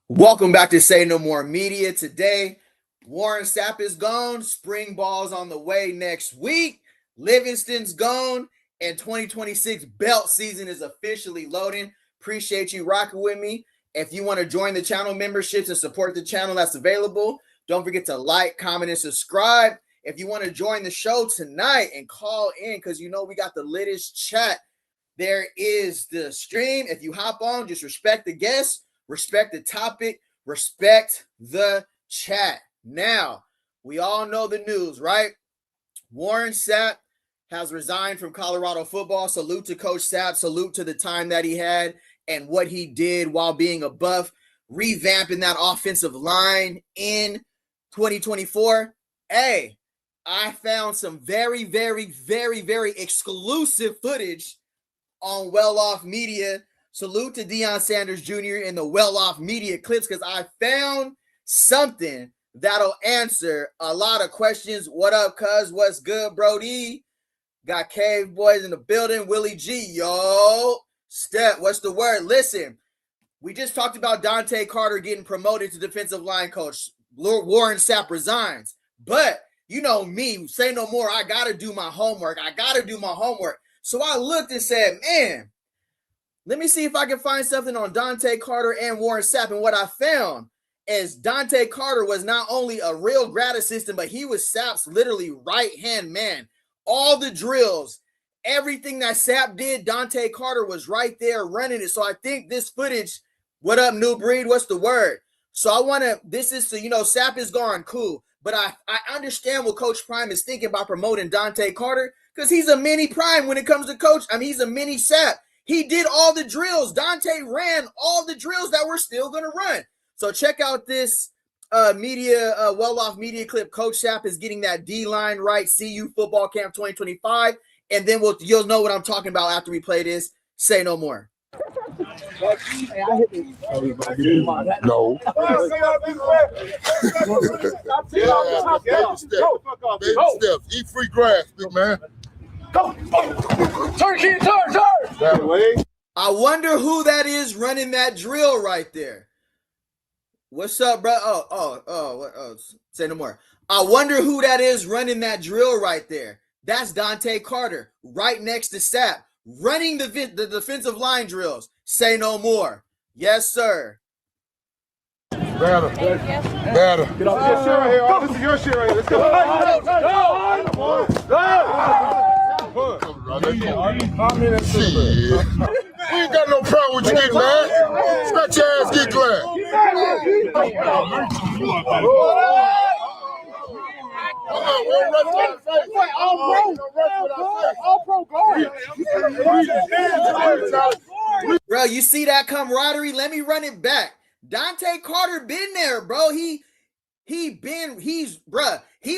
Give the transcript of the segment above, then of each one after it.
Welcome back to Say No More Media. Today, Warren Sapp is gone. Spring ball's on the way next week. Livingston's gone. And 2026 belt season is officially loading. Appreciate you rocking with me. If you want to join the channel memberships and support the channel, that's available. Don't forget to like, comment, and subscribe. If you want to join the show tonight and call in, because you know we got the latest chat, there is the stream. If you hop on, just respect the guests, respect the topic, respect the chat. Now, we all know the news, right? Warren Sapp has resigned from Colorado football. Salute to Coach Sapp. Salute to the time that he had and what he did while being a Buff, revamping that offensive line in 2024. Hey, I found some very, very, very, very exclusive footage on Well Off Media. Salute to Deion Sanders Jr. in the Well Off Media clips, because I found something that'll answer a lot of questions. What up, cuz? What's good, Brody? Got Cave Boys in the building. Willie G, yo. Step, what's the word? Listen, we just talked about Dante Carter getting promoted to defensive line coach. Warren Sapp resigns. But you know me, say no more. I got to do my homework. So I looked and said, man, let me see if I can find something on Dante Carter and Warren Sapp. And what I found is Dante Carter was not only a real grad assistant, but he was Sapp's literally right-hand man. All the drills, everything that Sapp did, Dante Carter was right there running it. So I think this footage, what up, new breed? What's the word? So I want to, this is to, Sapp is gone, cool. But I understand what Coach Prime is thinking about promoting Dante Carter, because he's a mini Prime when it comes to coach. I mean, he's a mini Sapp. He did all the drills. Dante ran all the drills that we're still going to run. So check out this well-off media clip. Coach Sapp is getting that D-line right. CU Football Camp 2025. And then you'll know what I'm talking about after we play this. Say no more. No. Baby steps. Eat free grass, big man. Go. Turn. That way. I wonder who that is running that drill right there. What's up, bro? Say no more. I wonder who that is running that drill right there. That's Dante Carter, right next to Sapp, running the defensive line drills. Say no more. Yes, sir. Better. Get off your shit right here. This is your shit right here. Let's go. We ain't got no problem with you getting mad. Scratch your ass, get glad. Bro, you see that camaraderie? Let me run it back. Dante Carter been there, bro. He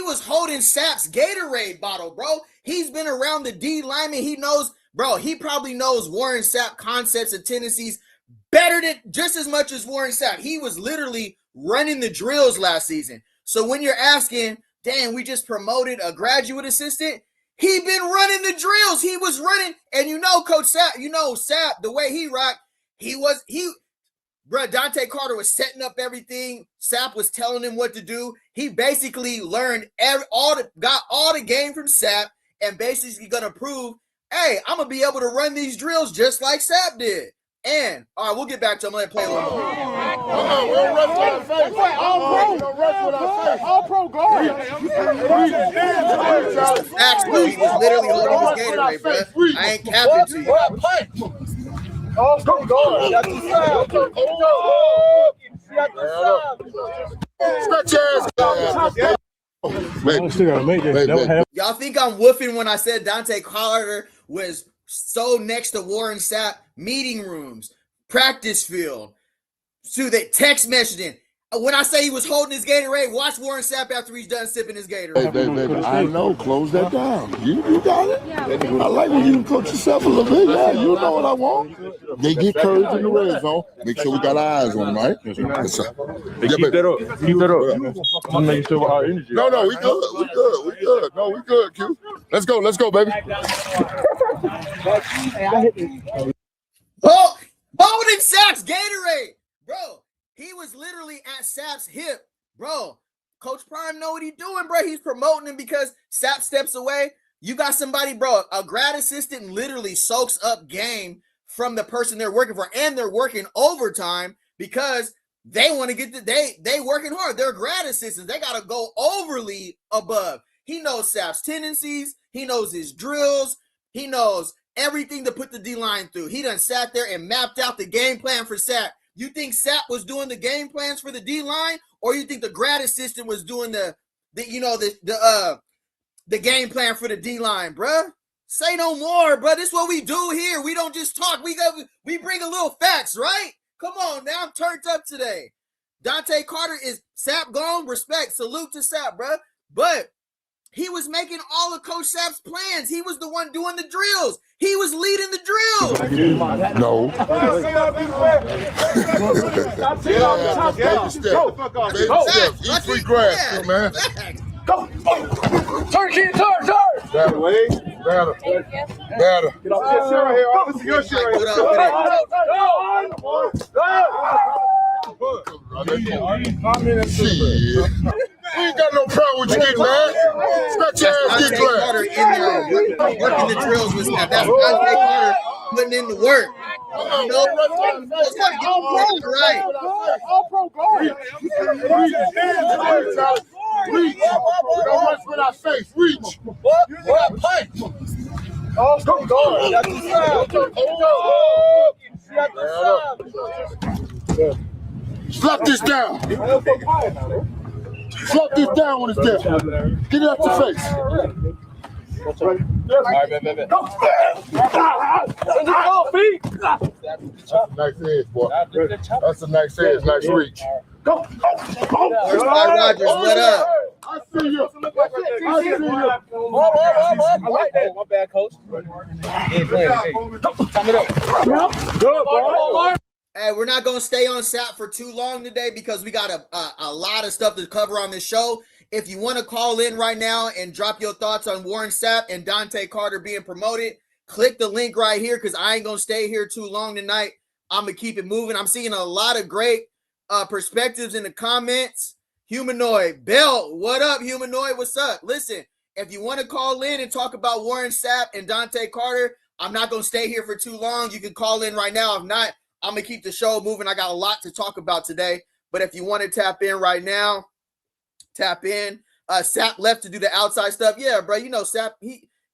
was holding Sapp's Gatorade bottle, bro. He's been around the D lineman. He knows, bro, he probably knows Warren Sapp concepts and tendencies better than just as much as Warren Sapp. He was literally running the drills last season. So when you're asking, damn, we just promoted a graduate assistant, he been running the drills. He was running, and Coach Sapp, Sapp, the way he rocked, Dante Carter was setting up everything. Sapp was telling him what to do. He basically learned got all the game from Sapp, and basically gonna prove, hey, I'm gonna be able to run these drills just like Sapp did. And all right, we'll get back to him. Let me play a little more. All pro guard. Facts, bro. He was literally holding his Gatorade, bro. I ain't capping to you. All pro guard. Scratch your ass. Y'all think I'm woofing when I said Dante Carter was so next to Warren Sapp? Meeting rooms, practice field, to the text messaging. When I say he was holding his Gatorade, watch Warren Sapp after he's done sipping his Gatorade. Baby, I know. Close that down. You got it. Yeah, I like when you coach yourself a little bit. Yeah, you know what I want. They get courage in the red zone. Make sure we got our eyes on them, right? Yes, sir. Hey, keep that up. I'm making sure our energy. No, we good. No, we good, Q. Let's go, baby. Oh, holding Sapp's Gatorade, bro. was literally at Sapp's hip, bro. Coach Prime know what he's doing, bro. He's promoting him because Sapp steps away. You got somebody, bro. A grad assistant literally soaks up game from the person they're working for, and they're working overtime because they want to get they working hard. They're grad assistants. They got to go overly above. He knows Sapp's tendencies. He knows his drills. He knows everything to put the D-line through. He done sat there and mapped out the game plan for Sapp. You think Sapp was doing the game plans for the D-line, or you think the grad assistant was doing the game plan for the D-line, bruh? Say no more, bruh. This is what we do here. We don't just talk. We bring a little facts, right? Come on now. I'm turned up today. Dante Carter is Sapp gone. Respect. Salute to Sapp, bruh. But he was making all of Coach Sapp's plans. He was the one doing the drills. He was leading the drills. No. Eat free grass, man. Go. Turn, kid, turn. Better. Get off your shit right here. This is your shit right here. We ain't got no problem with you getting mad. Scratch your ass, get glad. Carter in there working the drills with Sapp. That's Dante Carter putting in the work. You know, it's got to get the right. All pro guard. Reach. Don't rush with our face. Reach. What? Punch. All pro guard. That's the Slap this down. Slap this down when it's there. Get it out your face. All right, bet. Go. That's a nice edge, boy. That's a nice edge, nice reach. Go. Rogers, what up? I see you. I like that. My bad, coach. Hey, we're not going to stay on Sapp for too long today because we got a lot of stuff to cover on this show. If you want to call in right now and drop your thoughts on Warren Sapp and Dante Carter being promoted, click the link right here because I ain't going to stay here too long tonight. I'm going to keep it moving. I'm seeing a lot of great perspectives in the comments. Humanoid, Bell, what up, Humanoid? What's up? Listen, if you want to call in and talk about Warren Sapp and Dante Carter, I'm not going to stay here for too long. You can call in right now. If not, I'm going to keep the show moving. I got a lot to talk about today. But if you want to tap in right now, tap in. Sapp left to do the outside stuff. Yeah, bro. You know, Sapp,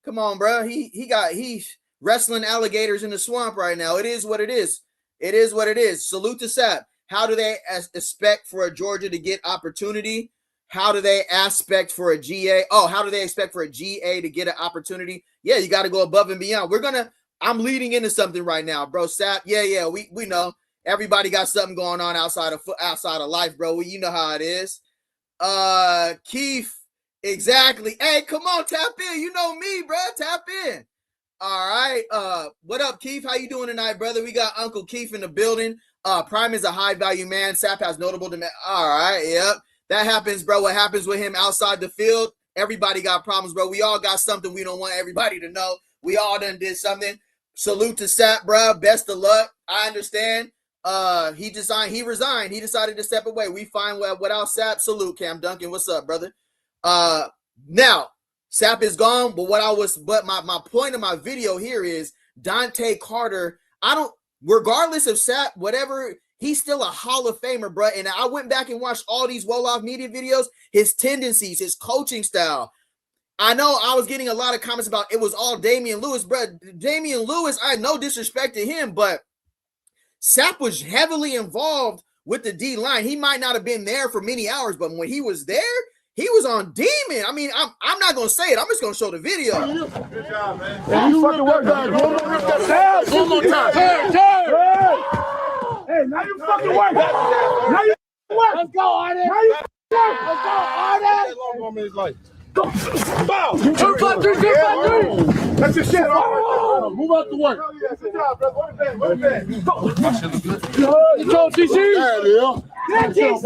come on, bro. He's wrestling alligators in the swamp right now. It is what it is. It is what it is. Salute to Sapp. How do they expect for a Georgia to get opportunity? How do they expect for a GA? Oh, how do they expect for a GA to get an opportunity? Yeah, you got to go above and beyond. I'm leading into something right now, bro. Sapp, yeah, we know. Everybody got something going on outside of life, bro. You know how it is. Keith, exactly. Hey, come on, tap in. You know me, bro. Tap in. All right. What up, Keith? How you doing tonight, brother? We got Uncle Keith in the building. Prime is a high value man. Sapp has notable demand. All right, yep. That happens, bro. What happens with him outside the field? Everybody got problems, bro. We all got something we don't want everybody to know. We all done did something. Salute to Sapp, bro. Best of luck. I understand. He resigned. He decided to step away. We find without Sapp. Salute, Cam Duncan. What's up, brother? Now Sapp is gone, but my point of my video here is Dante Carter. Regardless of Sapp, whatever, he's still a Hall of Famer, bro. And I went back and watched all these Wolof media videos, his tendencies, his coaching style. I know I was getting a lot of comments about it was all Damian Lewis, bro. Damian Lewis, I no disrespect to him, but Sapp was heavily involved with the D-line. He might not have been there for many hours, but when he was there, he was on demon. I mean, I'm not going to say it. I'm just going to show the video. Good job, man. Hey, you fucking work that. One more time. Hey, now you fucking work. Now you work. Let's go, Arden. Now you work. Let's go, Arden. Bow. 2 5 3, 2 5 3. That's your shit. Move out the way. Good job, bro. What is that? Go, TC. Yeah, TC.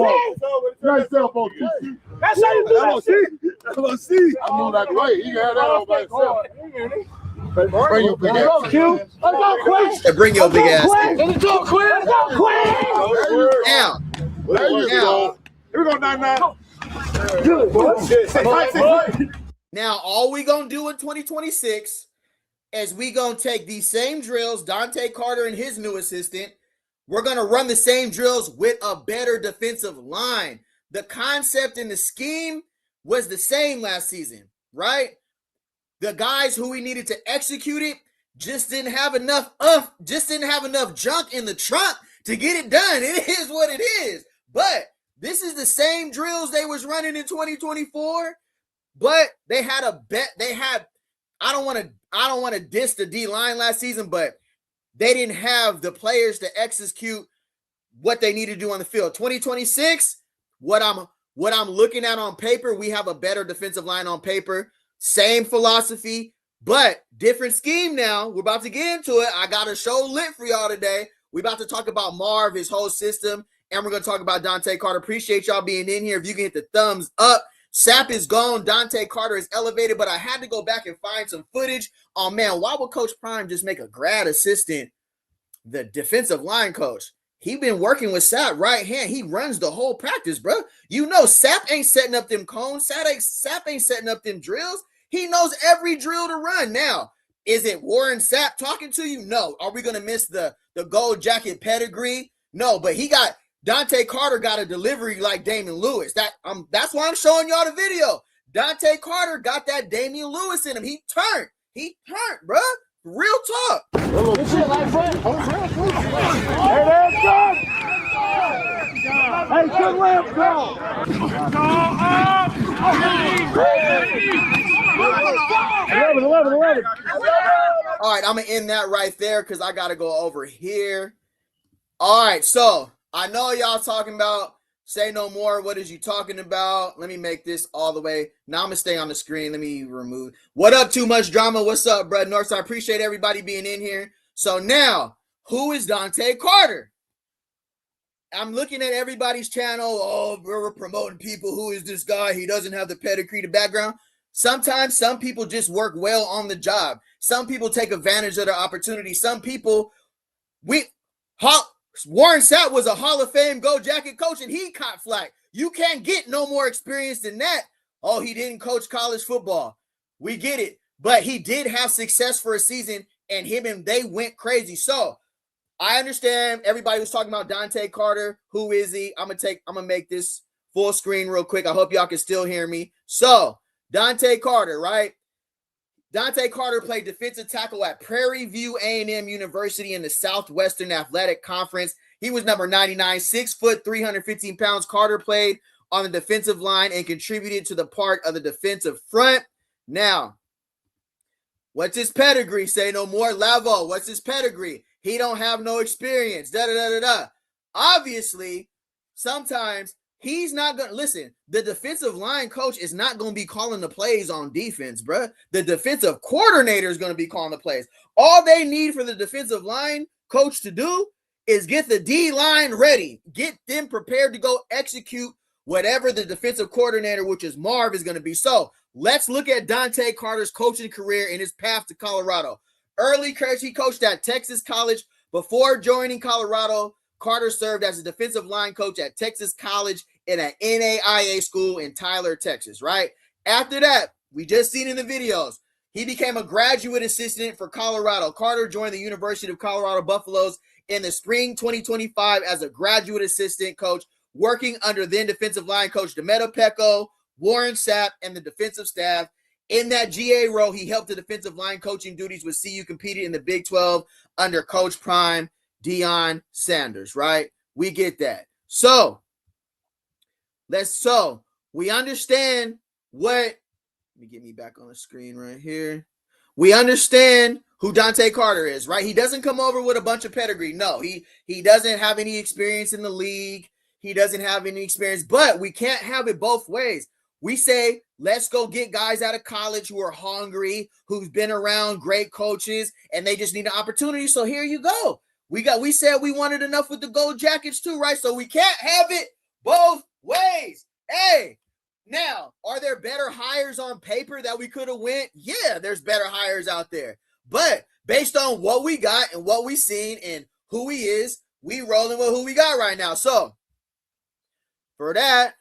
Nice elbow, TC. That's how you do that. LOC. I know that way. He had that all by himself. Bring your big ass. Let's go, Quinn. Bring your big ass. Let's go, Quinn. Let's go, Quinn. Now, There you go. Here we go, 9-9. Now, all we going to do in 2026 is we going to take these same drills, Dante Carter and his new assistant, we're going to run the same drills with a better defensive line. The concept and the scheme was the same last season, right? The guys who we needed to execute it just didn't have enough junk in the trunk to get it done. It is what it is. But this is the same drills they was running in 2024, but they had I don't want to diss the D-line last season, but they didn't have the players to execute what they need to do on the field. 2026, what I'm looking at on paper, we have a better defensive line on paper. Same philosophy, but different scheme now. We're about to get into it. I got a show lit for y'all today. We're about to talk about Marv, his whole system, and we're going to talk about Dante Carter. Appreciate y'all being in here. If you can hit the thumbs up. Sapp is gone. Dante Carter is elevated, but I had to go back and find some footage. Oh, man, why would Coach Prime just make a grad assistant the defensive line coach? He been working with Sapp right hand. He runs the whole practice, bro. You know Sapp ain't setting up them cones. Sapp ain't setting up them drills. He knows every drill to run. Now, is it Warren Sapp talking to you? No. Are we going to miss the gold jacket pedigree? No, but Dante Carter got a delivery like Damian Lewis. That's why I'm showing y'all the video. Dante Carter got that Damian Lewis in him. He turned, bro. Real talk. Hey, good lamp, go! All right, I'm going to end that right there because I got to go over here. All right, so I know y'all talking about say no more. What is you talking about? Let me make this all the way. Now I'm going to stay on the screen. Let me remove. What up, Too Much Drama? What's up, Brad North? I appreciate everybody being in here. So now, who is Dante Carter? I'm looking at everybody's channel. Oh, we're promoting people. Who is this guy? He doesn't have the pedigree, the background. Sometimes some people just work well on the job. Some people take advantage of their opportunity. Some people, Warren Sapp was a Hall of Fame Gold Jacket coach, and he caught flack. You can't get no more experience than that. Oh, he didn't coach college football. We get it. But he did have success for a season, and they went crazy. So I understand everybody was talking about Dante Carter. Who is he? I'm gonna make this full screen real quick. I hope y'all can still hear me. So Dante Carter, right? Dante Carter played defensive tackle at Prairie View A&M University in the Southwestern Athletic Conference. He was number 99, 6 foot, 315 pounds. Carter played on the defensive line and contributed to the part of the defensive front. Now, what's his pedigree? Say no more. Lavo, what's his pedigree? He don't have no experience. Obviously, sometimes he's not going to listen. The defensive line coach is not going to be calling the plays on defense, bro. The defensive coordinator is going to be calling the plays. All they need for the defensive line coach to do is get the D line ready, get them prepared to go execute whatever the defensive coordinator, which is Marv, is going to be. So let's look at Dante Carter's coaching career and his path to Colorado. Early career, he coached at Texas College. Before joining Colorado, Carter served as a defensive line coach at Texas College in an NAIA school in Tyler, Texas, right? After that, we just seen in the videos, he became a graduate assistant for Colorado. Carter joined the University of Colorado Buffaloes in the spring 2025 as a graduate assistant coach, working under then defensive line coach Demeto Pecco, Warren Sapp, and the defensive staff. In that GA role, he helped the defensive line coaching duties with CU competed in the Big 12 under Coach Prime Deion Sanders, right? We get that. So we understand let me get me back on the screen right here. We understand who Dante Carter is, right? He doesn't come over with a bunch of pedigree. No, he doesn't have any experience in the league. He doesn't have any experience, but we can't have it both ways. We say, let's go get guys out of college who are hungry, who've been around great coaches, and they just need an opportunity. So here you go. We said we wanted enough with the gold jackets too, right? So we can't have it both ways. Hey, now, are there better hires on paper that we could have went? Yeah, there's better hires out there. But based on what we got and what we seen and who he is, we rolling with who we got right now. So for that.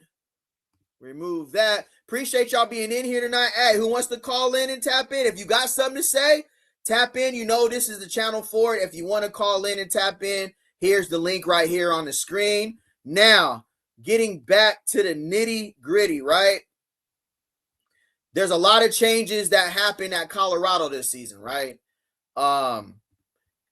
Remove that. Appreciate y'all being in here tonight. Hey, who wants to call in and tap in? If you got something to say, tap in. You know this is the channel for it. If you want to call in and tap in, here's the link right here on the screen. Now, getting back to the nitty-gritty, right? There's a lot of changes that happened at Colorado this season, right? And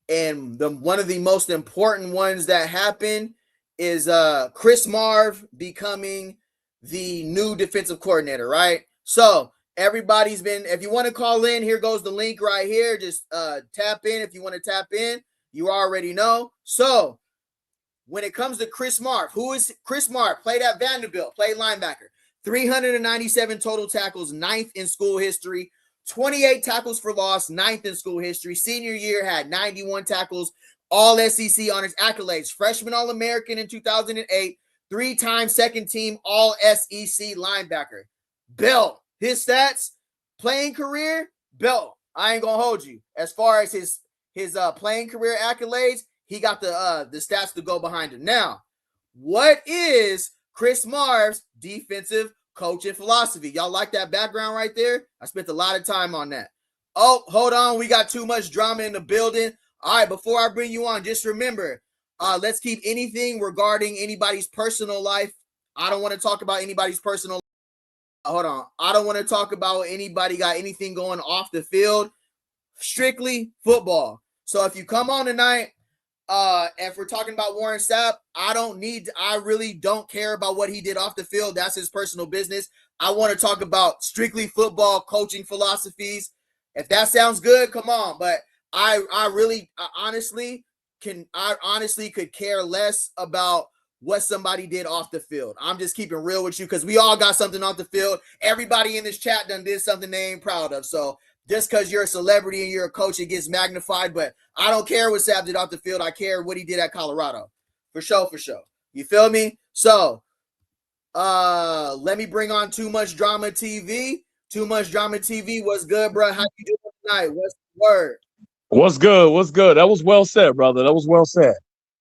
one of the most important ones that happened is Chris Marve becoming the new defensive coordinator, right? So everybody's been, if you want to call in, here goes the link right here. Just tap in if you want to tap in. You already know. So when it comes to Chris Marve, who is Chris Marve? Played at Vanderbilt, played linebacker. 397 total tackles, 9th in school history. 28 tackles for loss, 9th in school history. Senior year had 91 tackles, all SEC honors accolades. Freshman All-American in 2008. 3-time second team all SEC linebacker. Belt. His stats, playing career, belt. I ain't gonna hold you. As far as his playing career accolades, he got the stats to go behind him. Now, what is Chris Marve's defensive coaching philosophy? Y'all like that background right there? I spent a lot of time on that. Oh, hold on. We got too much drama in the building. All right, before I bring you on, just remember, let's keep anything regarding anybody's personal life. I don't want to talk about anybody's personal. Hold on. I don't want to talk about anybody got anything going off the field. Strictly football. So if you come on tonight, if we're talking about Warren Sapp, I really don't care about what he did off the field. That's his personal business. I want to talk about strictly football coaching philosophies. If that sounds good, come on. But I honestly could care less about what somebody did off the field. I'm just keeping real with you because we all got something off the field. Everybody in this chat done did something they ain't proud of. So just because you're a celebrity and you're a coach, it gets magnified. But I don't care what Sapp did off the field. I care what he did at Colorado. For sure. You feel me? So let me bring on Too Much Drama TV. Too Much Drama TV. What's good, bro? How you doing tonight? What's the word? What's good? That was well said, brother. That was well said.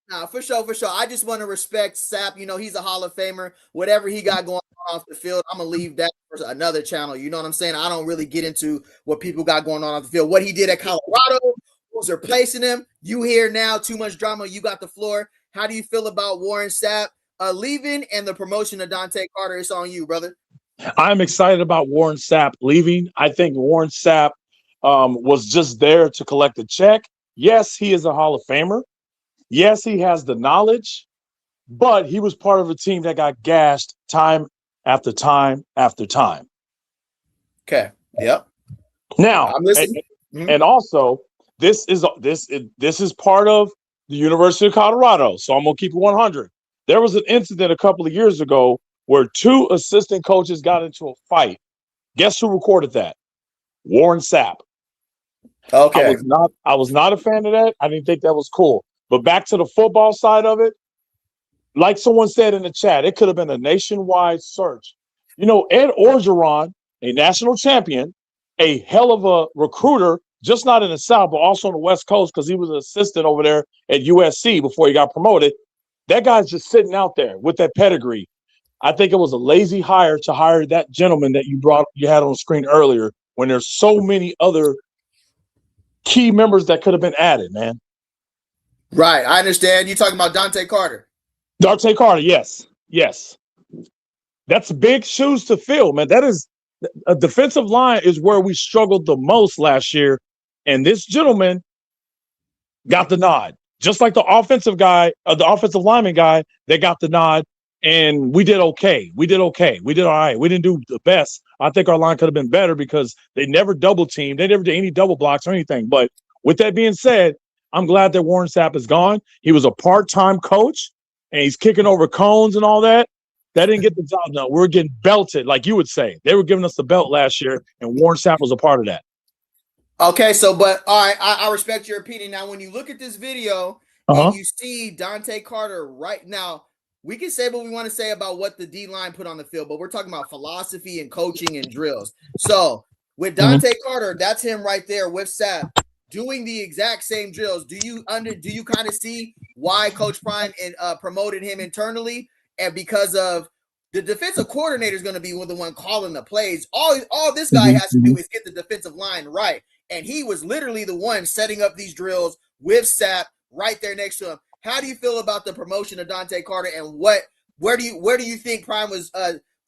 Nah, for sure. I just want to respect Sapp. You know, he's a Hall of Famer. Whatever he got going on off the field, I'm going to leave that for another channel. You know what I'm saying? I don't really get into what people got going on off the field. What he did at Colorado, who's replacing him. You here now, Too Much Drama. You got the floor. How do you feel about Warren Sapp leaving and the promotion of Dante Carter? It's on you, brother. I'm excited about Warren Sapp leaving. I think Warren Sapp was just there to collect a check. Yes, he is a Hall of Famer. Yes, he has the knowledge, but he was part of a team that got gashed time after time after time. Okay. Yep. Now, I'm listening. And also, this is part of the University of Colorado. So I'm gonna keep it 100. There was an incident a couple of years ago where 2 assistant coaches got into a fight. Guess who recorded that? Warren Sapp. Okay. I was not a fan of that. I didn't think that was cool. But back to the football side of it, like someone said in the chat, it could have been a nationwide search. You know, Ed Orgeron, a national champion, a hell of a recruiter, just not in the South, but also on the West Coast because he was an assistant over there at USC before he got promoted. That guy's just sitting out there with that pedigree. I think it was a lazy hire to hire that gentleman that you had on the screen earlier when there's so many other key members that could have been added, man. Right. I understand. You're talking about Dante Carter. Dante Carter, yes. That's big shoes to fill, man. That is a defensive line is where we struggled the most last year. And this gentleman got the nod. Just like the offensive lineman guy, they got the nod. And we did okay. We did all right. We didn't do the best. I think our line could have been better because they never double teamed. They never did any double blocks or anything. But with that being said, I'm glad that Warren Sapp is gone. He was a part-time coach, and he's kicking over cones and all that. That didn't get the job done. We're getting belted, like you would say. They were giving us the belt last year, and Warren Sapp was a part of that. Okay, but all right, I respect your opinion. Now, when you look at this video and you see Dante Carter right now, we can say what we want to say about what the D-line put on the field, but we're talking about philosophy and coaching and drills. So with Dante Carter, that's him right there with Sapp doing the exact same drills. Do you kind of see why Coach Prime promoted him internally and because of The defensive coordinator is going to be the one calling the plays. All this guy has to do is get the defensive line right. And he was literally the one setting up these drills with Sapp right there next to him. How do you feel about the promotion of Dante Carter, and where do you think Prime was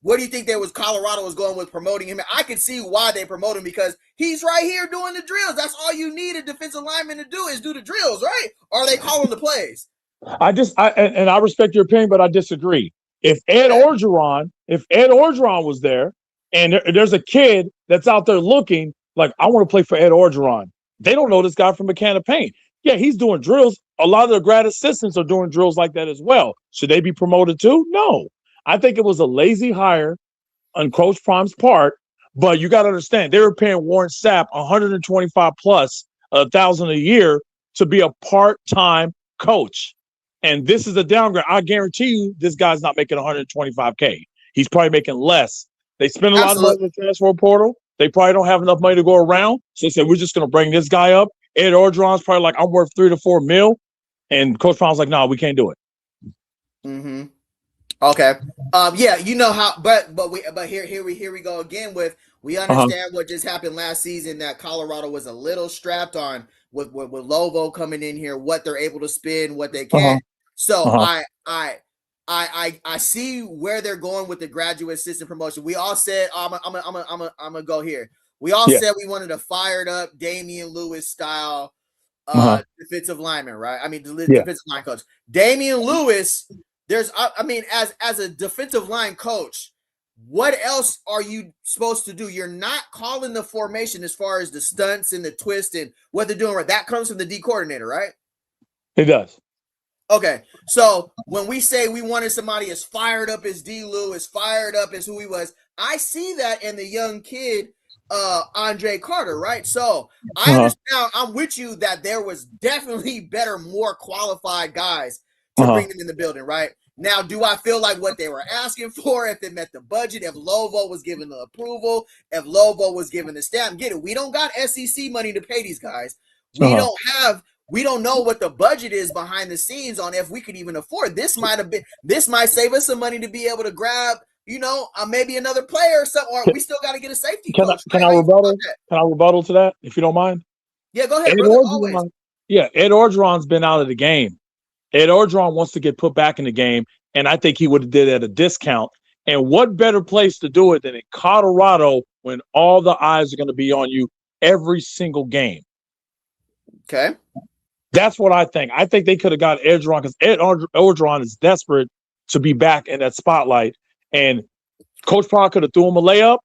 where do you think Colorado was going with promoting him? I can see why they promote him, because he's right here doing the drills. That's all you need a defensive lineman to do, is do the drills, right? Or are they calling the plays? I respect your opinion, but I disagree. If Ed Orgeron was there, and there's a kid that's out there looking like, I want to play for Ed Orgeron, they don't know this guy from a can of paint. Yeah, he's doing drills. A lot of the grad assistants are doing drills like that as well. Should they be promoted too? No. I think it was a lazy hire on Coach Prime's part, but you got to understand, they were paying Warren Sapp $125,000+ a year to be a part-time coach. And this is a downgrade. I guarantee you this guy's not making $125K. He's probably making less. They spend a lot of money in the transfer portal. They probably don't have enough money to go around. So they said, we're just going to bring this guy up. Ed Orgeron's probably like, I'm worth $3 to $4 million. And Coach Prime's like, no, we can't do it. Mm-hmm. Okay. Yeah, you know how, but here we go again with, we understand what just happened last season, that Colorado was a little strapped on with Lovo coming in here, what they're able to spend, what they can. So I see where they're going with the graduate assistant promotion. We all said, I'm gonna go here. We all said we wanted a fired up Damian Lewis style defensive lineman, right? I mean, defensive line coach. Damian Lewis, as a defensive line coach, what else are you supposed to do? You're not calling the formation as far as the stunts and the twist and what they're doing, right? That comes from the D coordinator, right? It does. Okay. So when we say we wanted somebody as fired up as D. Lou, as fired up as who he was, I see that in the young kid, Dante Carter, right? So I understand. I'm with you that there was definitely better, more qualified guys to bring them in the building, right? Now, do I feel like what they were asking for, if it met the budget, if Lovo was given the approval, if Lovo was given the stamp, get it. We don't got SEC money to pay these guys. We don't know what the budget is behind the scenes on if we could even afford. This might save us some money to be able to grab, maybe another player or something, or we still got to get a safety coach. Can I rebuttal to that, if you don't mind? Yeah, go ahead, brother, Ed Orgeron's been out of the game. Ed Orgeron wants to get put back in the game, and I think he would have did it at a discount. And what better place to do it than in Colorado, when all the eyes are going to be on you every single game? Okay. That's what I think. I think they could have got Orgeron, because Ed Orgeron is desperate to be back in that spotlight. And Coach Prime could have threw him a layup.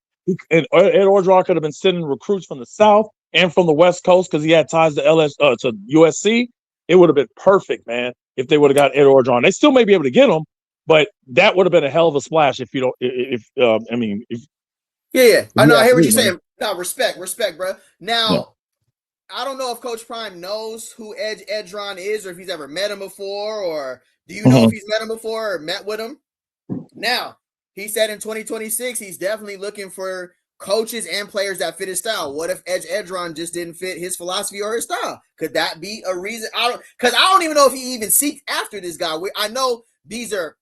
And Ed Orgeron could have been sending recruits from the South and from the West Coast, because he had ties to USC. It would have been perfect, man, if they would have got Ed Orgeron. They still may be able to get him, but that would have been a hell of a splash if you don't. I know. I hear what you're saying. No, respect, bro. Now, I don't know if Coach Prime knows who Edron is, or if he's ever met him before, or do you know if he's met him before or met with him? Now, he said in 2026, he's definitely looking for coaches and players that fit his style. What if Edron just didn't fit his philosophy or his style? Could that be a reason? I don't even know if he even seeks after this guy. I know these are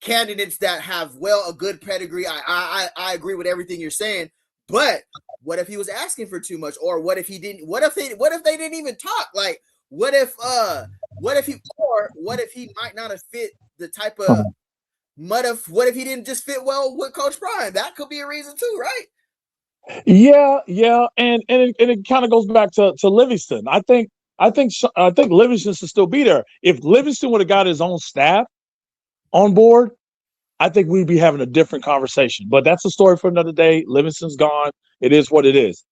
candidates that have a good pedigree. I agree with everything you're saying, but what if he was asking for too much, or what if he didn't? What if they didn't even talk? Like, what if he might not have fit the type of what if he didn't just fit well with Coach Prime? That could be a reason too, right? Yeah, and it kind of goes back to Livingston. I think Livingston should still be there. If Livingston would have got his own staff on board, I think we'd be having a different conversation. But that's a story for another day. Livingston's gone. It is what it is.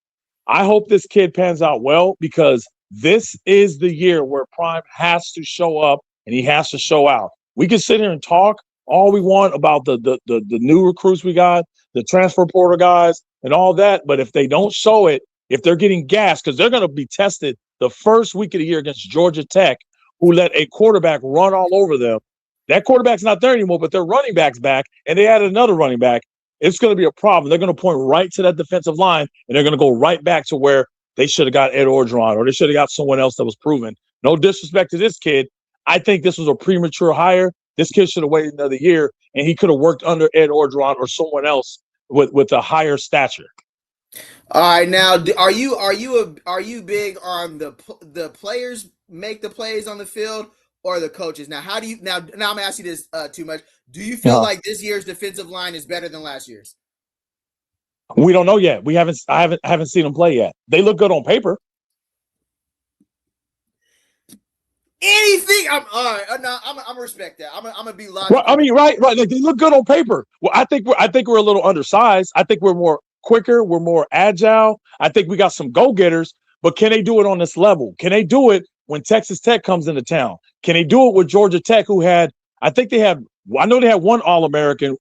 I hope this kid pans out well, because this is the year where Prime has to show up and he has to show out. We can sit here and talk all we want about the new recruits we got, the transfer portal guys and all that. But if they don't show it, if they're getting gassed, because they're going to be tested the first week of the year against Georgia Tech, who let a quarterback run all over them. That quarterback's not there anymore, but their running back's back, and they added another running back. It's going to be a problem. They're going to point right to that defensive line, and they're going to go right back to where they should have got Ed Orgeron, or they should have got someone else that was proven. No disrespect to this kid. I think this was a premature hire. this kid should have waited another year, and he could have worked under Ed Orgeron or someone else with a higher stature. All right, now are you big on the players make the plays on the field or the coaches? Now, how do you now I'm gonna ask you this too much. Do you feel like this year's defensive line is better than last year's? We don't know yet. I haven't seen them play yet. They look good on paper. Anything, I'm all right. No, I'm gonna respect that. I'm gonna be logical. Well, I mean, right. Like, they look good on paper. Well, I think we're a little undersized. I think we're more quicker. We're more agile. I think we got some go-getters. But can they do it on this level? Can they do it when Texas Tech comes into town? Can they do it with Georgia Tech, who had? I know they had one All-American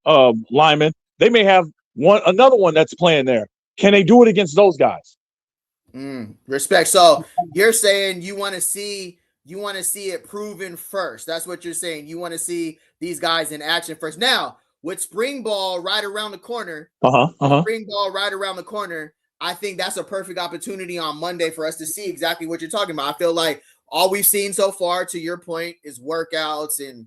lineman. They may have another one that's playing there. Can they do it against those guys? Respect. So you're saying you want to see it proven first. That's what you're saying. You want to see these guys in action first. Now, with spring ball right around the corner, I think that's a perfect opportunity on Monday for us to see exactly what you're talking about. I feel like all we've seen so far, to your point, is workouts and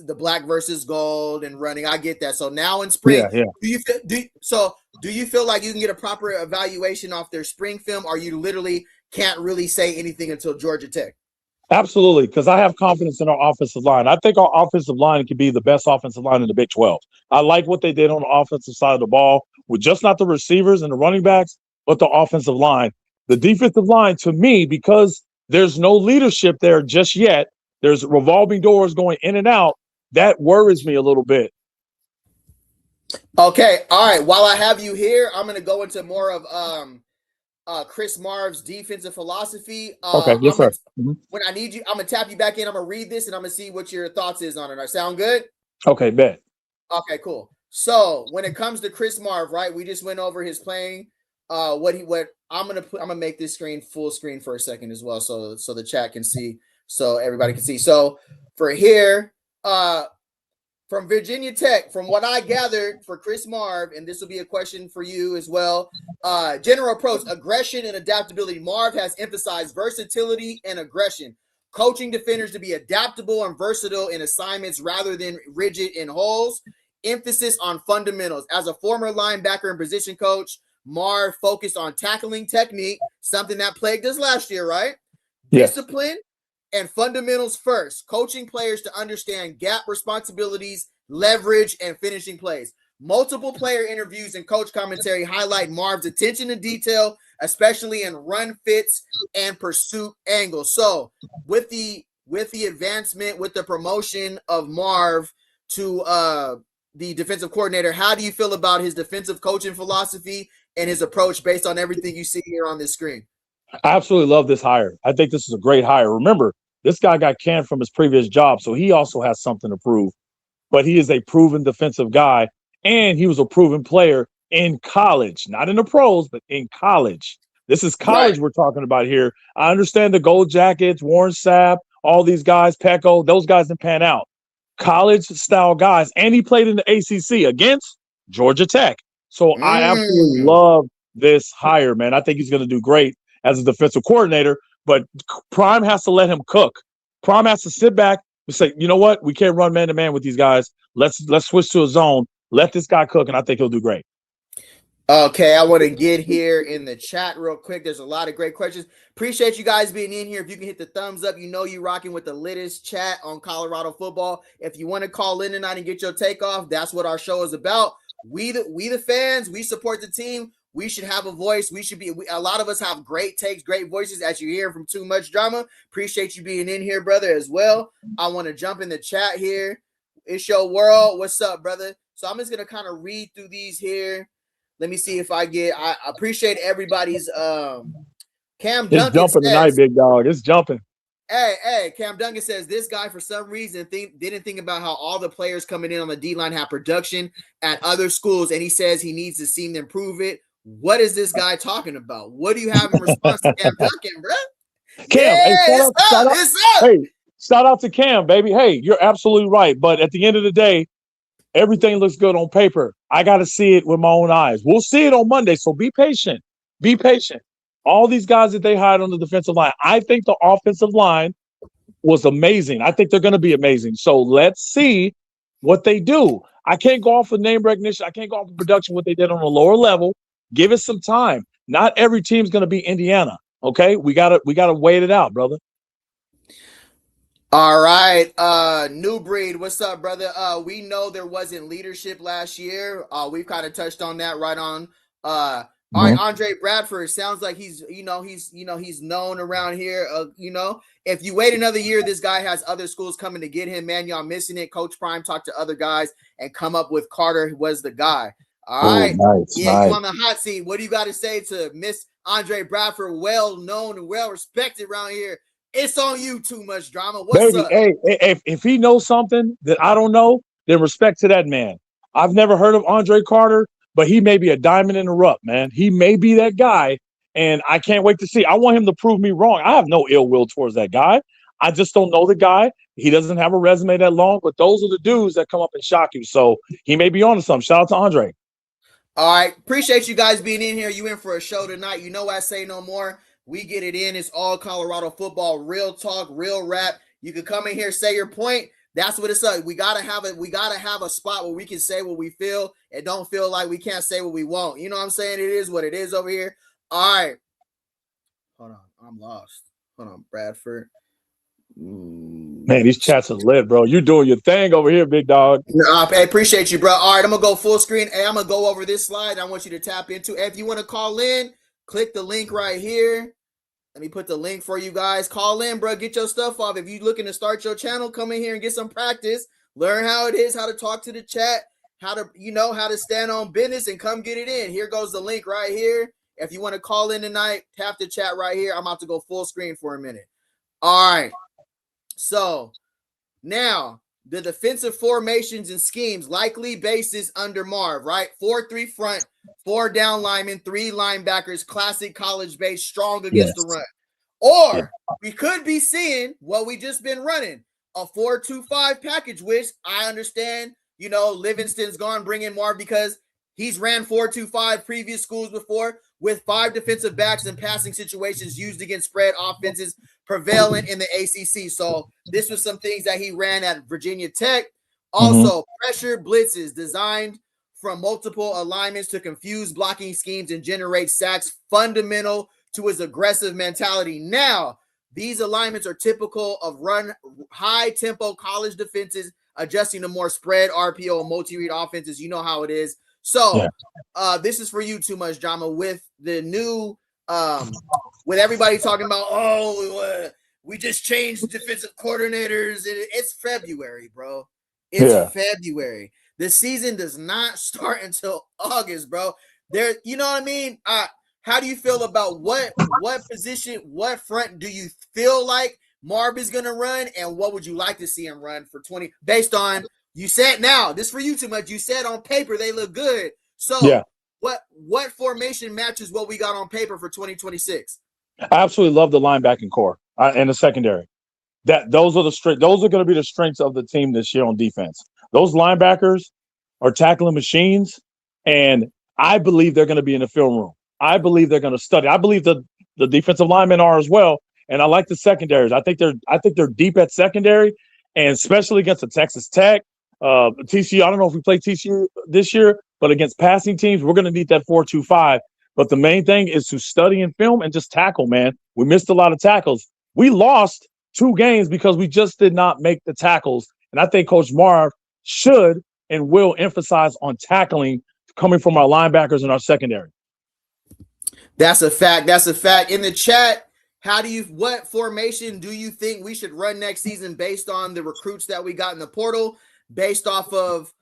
the black versus gold and running. I get that. So now in spring, do you feel like you can get a proper evaluation off their spring film, or you literally can't really say anything until Georgia Tech? Absolutely, because I have confidence in our offensive line. I think our offensive line could be the best offensive line in the Big 12. I like what they did on the offensive side of the ball with just not the receivers and the running backs, but the offensive line. The defensive line, to me, because there's no leadership there just yet, there's revolving doors going in and out, that worries me a little bit. Okay, all right. While I have you here, I'm going to go into more of Chris Marv's defensive philosophy. Okay, yes, sir. When I need you, I'm going to tap you back in. I'm going to read this, and I'm going to see what your thoughts is on it. All right, sound good? Okay, bet. Okay, cool. So when it comes to Chris Marv, right, we just went over his playing. I'm gonna make this screen full screen for a second as well, so the chat can see, so everybody can see. So for here, from Virginia Tech, from what I gathered for Chris Marv, and this will be a question for you as well. General approach, aggression and adaptability. Marv has emphasized versatility and aggression, coaching defenders to be adaptable and versatile in assignments rather than rigid in holes. Emphasis on fundamentals. As a former linebacker and position coach, Marv focused on tackling technique, something that plagued us last year, right? Yes. Discipline and fundamentals first, coaching players to understand gap responsibilities, leverage, and finishing plays. Multiple player interviews and coach commentary highlight Marv's attention to detail, especially in run fits and pursuit angles. So with the advancement, with the promotion of Marv to the defensive coordinator, how do you feel about his defensive coaching philosophy and his approach based on everything you see here on this screen? I absolutely love this hire. I think this is a great hire. Remember, this guy got canned from his previous job, so he also has something to prove. But he is a proven defensive guy, and he was a proven player in college, not in the pros, but in college. This is college we're talking about here. I understand the Gold Jackets, Warren Sapp, all these guys, Pecco, those guys didn't pan out. College-style guys, and he played in the ACC against Georgia Tech. So I absolutely love this hire, man. I think he's going to do great as a defensive coordinator, but Prime has to let him cook. Prime has to sit back and say, you know what? We can't run man-to-man with these guys. Let's switch to a zone. Let this guy cook, and I think he'll do great. Okay, I want to get here in the chat real quick. There's a lot of great questions. Appreciate you guys being in here. If you can hit the thumbs up, you know you're rocking with the latest chat on Colorado football. If you want to call in tonight and get your take off, that's what our show is about. We the fans, we support the team. We should have a voice. A lot of us have great takes, great voices, as you hear from Too Much Drama. Appreciate you being in here, brother, as well. I want to jump in the chat here. It's your world. What's up, brother? So I'm just going to kind of read through these here. Let me see if I appreciate everybody's Cam Duncan. It's jumping tonight, big dog. It's jumping. Hey, Cam Duncan says this guy for some reason didn't think about how all the players coming in on the D-line have production at other schools, and he says he needs to see them prove it. What is this guy talking about? What do you have in response to Cam Duncan, bro? Cam, shout out to Cam, baby. Hey, you're absolutely right. But at the end of the day, everything looks good on paper. I got to see it with my own eyes. We'll see it on Monday, so be patient. Be patient. All these guys that they hired on the defensive line, I think the offensive line was amazing. I think they're going to be amazing. So let's see what they do. I can't go off of name recognition. I can't go off of production, what they did on a lower level. Give it some time. Not every team's going to be Indiana. Okay, we gotta wait it out, brother. All right, New Breed, what's up, brother? We know there wasn't leadership last year. We've kind of touched on that right on. All right, Andre Bradford, sounds like he's known around here. If you wait another year, this guy has other schools coming to get him. Man, y'all missing it. Coach Prime talked to other guys and come up with Carter was the guy. All right, nice. You on the hot seat. What do you got to say to Miss Andre Bradford, well known and well respected around here? It's on you, Too Much Drama. What's up? Hey, if he knows something that I don't know, then respect to that man. I've never heard of Andre Carter, but he may be a diamond in the rough, man. He may be that guy, and I can't wait to see. I want him to prove me wrong. I have no ill will towards that guy. I just don't know the guy. He doesn't have a resume that long, but those are the dudes that come up and shock you. So he may be on to something. Shout out to Andre. All right. Appreciate you guys being in here. You in for a show tonight. You know I say no more. We get it in. It's all Colorado football, real talk, real rap. You can come in here, say your point. That's what it's like. We gotta have a spot where we can say what we feel and don't feel like we can't say what we want. You know what I'm saying? It is what it is over here. All right. Hold on. I'm lost. Hold on, Bradford. Man, these chats are lit, bro. You're doing your thing over here, big dog. I appreciate you, bro. All right, I'm gonna go full screen. Hey, I'm gonna go over this slide. I want you to tap into. If you want to call in, click the link right here. Let me put the link for you guys. Call in, bro. Get your stuff off. If you're looking to start your channel, come in here and get some practice. Learn how it is, how to talk to the chat, how to stand on business and come get it in. Here goes the link right here. If you want to call in tonight, tap the chat right here. I'm about to go full screen for a minute. All right. So now the defensive formations and schemes, likely basis under Marv, right? 4-3 front, 4 down linemen, 3 linebackers, classic college base, strong against the run. Or we could be seeing what we just been running, a 4-2-5 package, which I understand, Livingston's gone, bring in Marv because he's ran 4-2-5 previous schools before with 5 defensive backs and passing situations used against spread offenses prevalent in the ACC. So this was some things that he ran at Virginia Tech. Also, pressure blitzes designed from multiple alignments to confuse blocking schemes and generate sacks, fundamental to his aggressive mentality. Now, these alignments are typical of run high-tempo college defenses, adjusting to more spread, RPO, and multi-read offenses. You know how it is. So this is for you, Too Much Drama, with the new with everybody talking about, we just changed defensive coordinators. It's February, bro. It's February. The season does not start until August, bro. You know what I mean? How do you feel about what position, what front do you feel like Marv is going to run, and what would you like to see him run for 20 based on you said now, this for you, Too Much. You said on paper they look good. So what formation matches what we got on paper for 2026? I absolutely love the linebacking core and the secondary. Those are going to be the strengths of the team this year on defense. Those linebackers are tackling machines, and I believe they're going to be in the film room. I believe they're going to study. I believe the defensive linemen are as well, and I like the secondaries. I think they're deep at secondary, and especially against the Texas Tech, TCU. I don't know if we play TCU this year, but against passing teams, we're going to need that 4-2-5. But the main thing is to study and film and just tackle, man. We missed a lot of tackles. We lost 2 games because we just did not make the tackles. And I think Coach Marv should and will emphasize on tackling coming from our linebackers and our secondary. That's a fact. That's a fact. In the chat, what formation do you think we should run next season based on the recruits that we got in the portal, based off of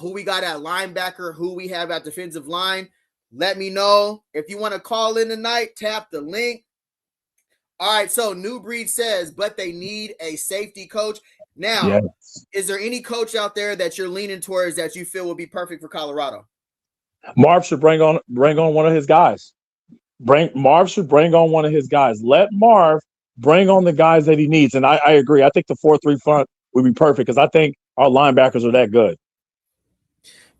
who we got at linebacker, who we have at defensive line? Let me know. If you want to call in tonight, tap the link. All right, so New Breed says, but they need a safety coach. Now, is there any coach out there that you're leaning towards that you feel will be perfect for Colorado? Marv should bring on one of his guys. Marv should bring on one of his guys. Let Marv bring on the guys that he needs. And I agree. I think the 4-3 front would be perfect because I think our linebackers are that good.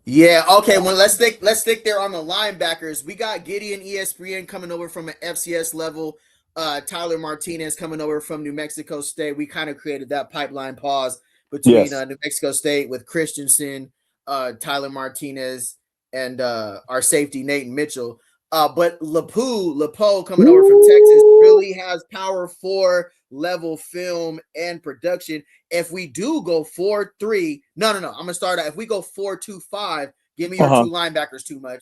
Yeah, okay. Well, let's stick there on the linebackers. We got Gideon ESPN coming over from an FCS level. Tyler Martinez coming over from New Mexico State. We kind of created that pipeline pause between New Mexico State with Christensen, Tyler Martinez, and our safety Nathan Mitchell. But Lepo coming over from Texas really has power 4 level film and production. If we do go 4-3, no, I'm gonna start out. If we go 4-2-5, give me your 2 linebackers too much.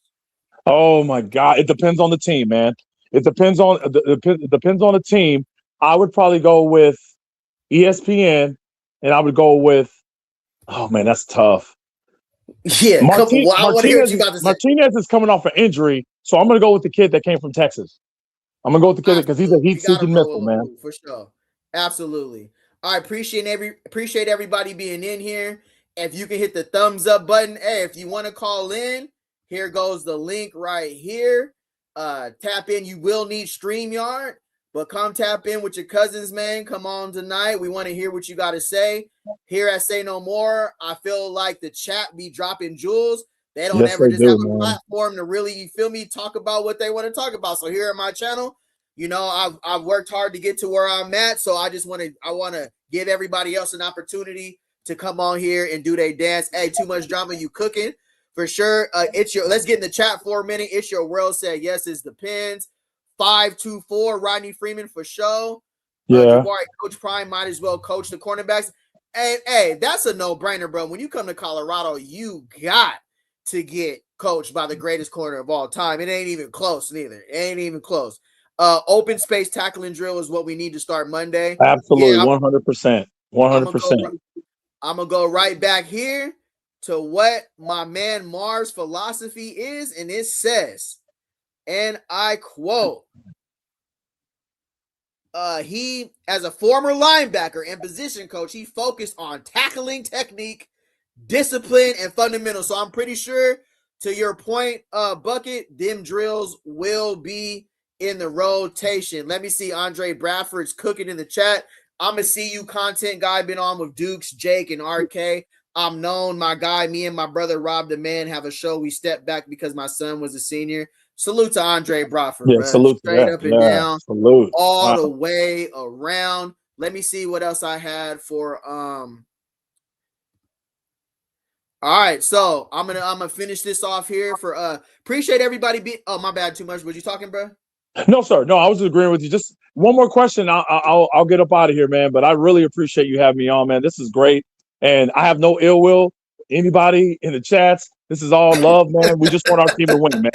Oh my God. It depends on the team, man. It depends on the team. I would probably go with ESPN, and I would go with, oh man, that's tough. Yeah, I want to hear what you about to say. Martinez is coming off an injury, so I'm going to go with the kid that came from Texas. I'm going to go with the kid because he's a heat-seeking missile, man. For sure. Absolutely. All right, appreciate everybody being in here. If you can hit the thumbs up button. Hey, if you want to call in, here goes the link right here. Tap in. You will need StreamYard, but come tap in with your cousins, man. Come on tonight. We want to hear what you got to say. Here at Say No More, I feel like the chat be dropping jewels. They don't ever just have a platform to really, you feel me, talk about what they want to talk about. So here at my channel, you know, I've worked hard to get to where I'm at. So I want to give everybody else an opportunity to come on here and do their dance. Hey, too much drama, you cooking. For sure. Let's get in the chat for a minute. It's your world said yes, it's the Pens. 524 Rodney Freeman for sure. Yeah. Coach Prime might as well coach the cornerbacks. Hey, that's a no-brainer, bro. When you come to Colorado, you got to get coached by the greatest corner of all time. It ain't even close, neither. It ain't even close. Open space tackling drill is what we need to start Monday. Absolutely, 100%. 100%. I'm going to go right back here to what my man Marv's philosophy is, and it says, and I quote, he, as a former linebacker and position coach, he focused on tackling technique, discipline, and fundamentals. So I'm pretty sure, to your point, Bucket, them drills will be in the rotation. Let me see. Andre Bradford's cooking in the chat. I'm a CU content guy, been on with Dukes, Jake, and RK. I'm known, my guy, me and my brother Rob the Man have a show. We stepped back because my son was a senior. Salute to Andre Bradford. Yeah, salute. Straight up and down. Salute. All the way around. Let me see what else I had for all right, so I'm gonna finish this off here for appreciate everybody oh, my bad, too much. Was you talking, bro? No, sir. No, I was just agreeing with you. Just one more question. I'll get up out of here, man. But I really appreciate you having me on, man. This is great. And I have no ill will. Anybody in the chats, this is all love, man. We just want our team to win, man.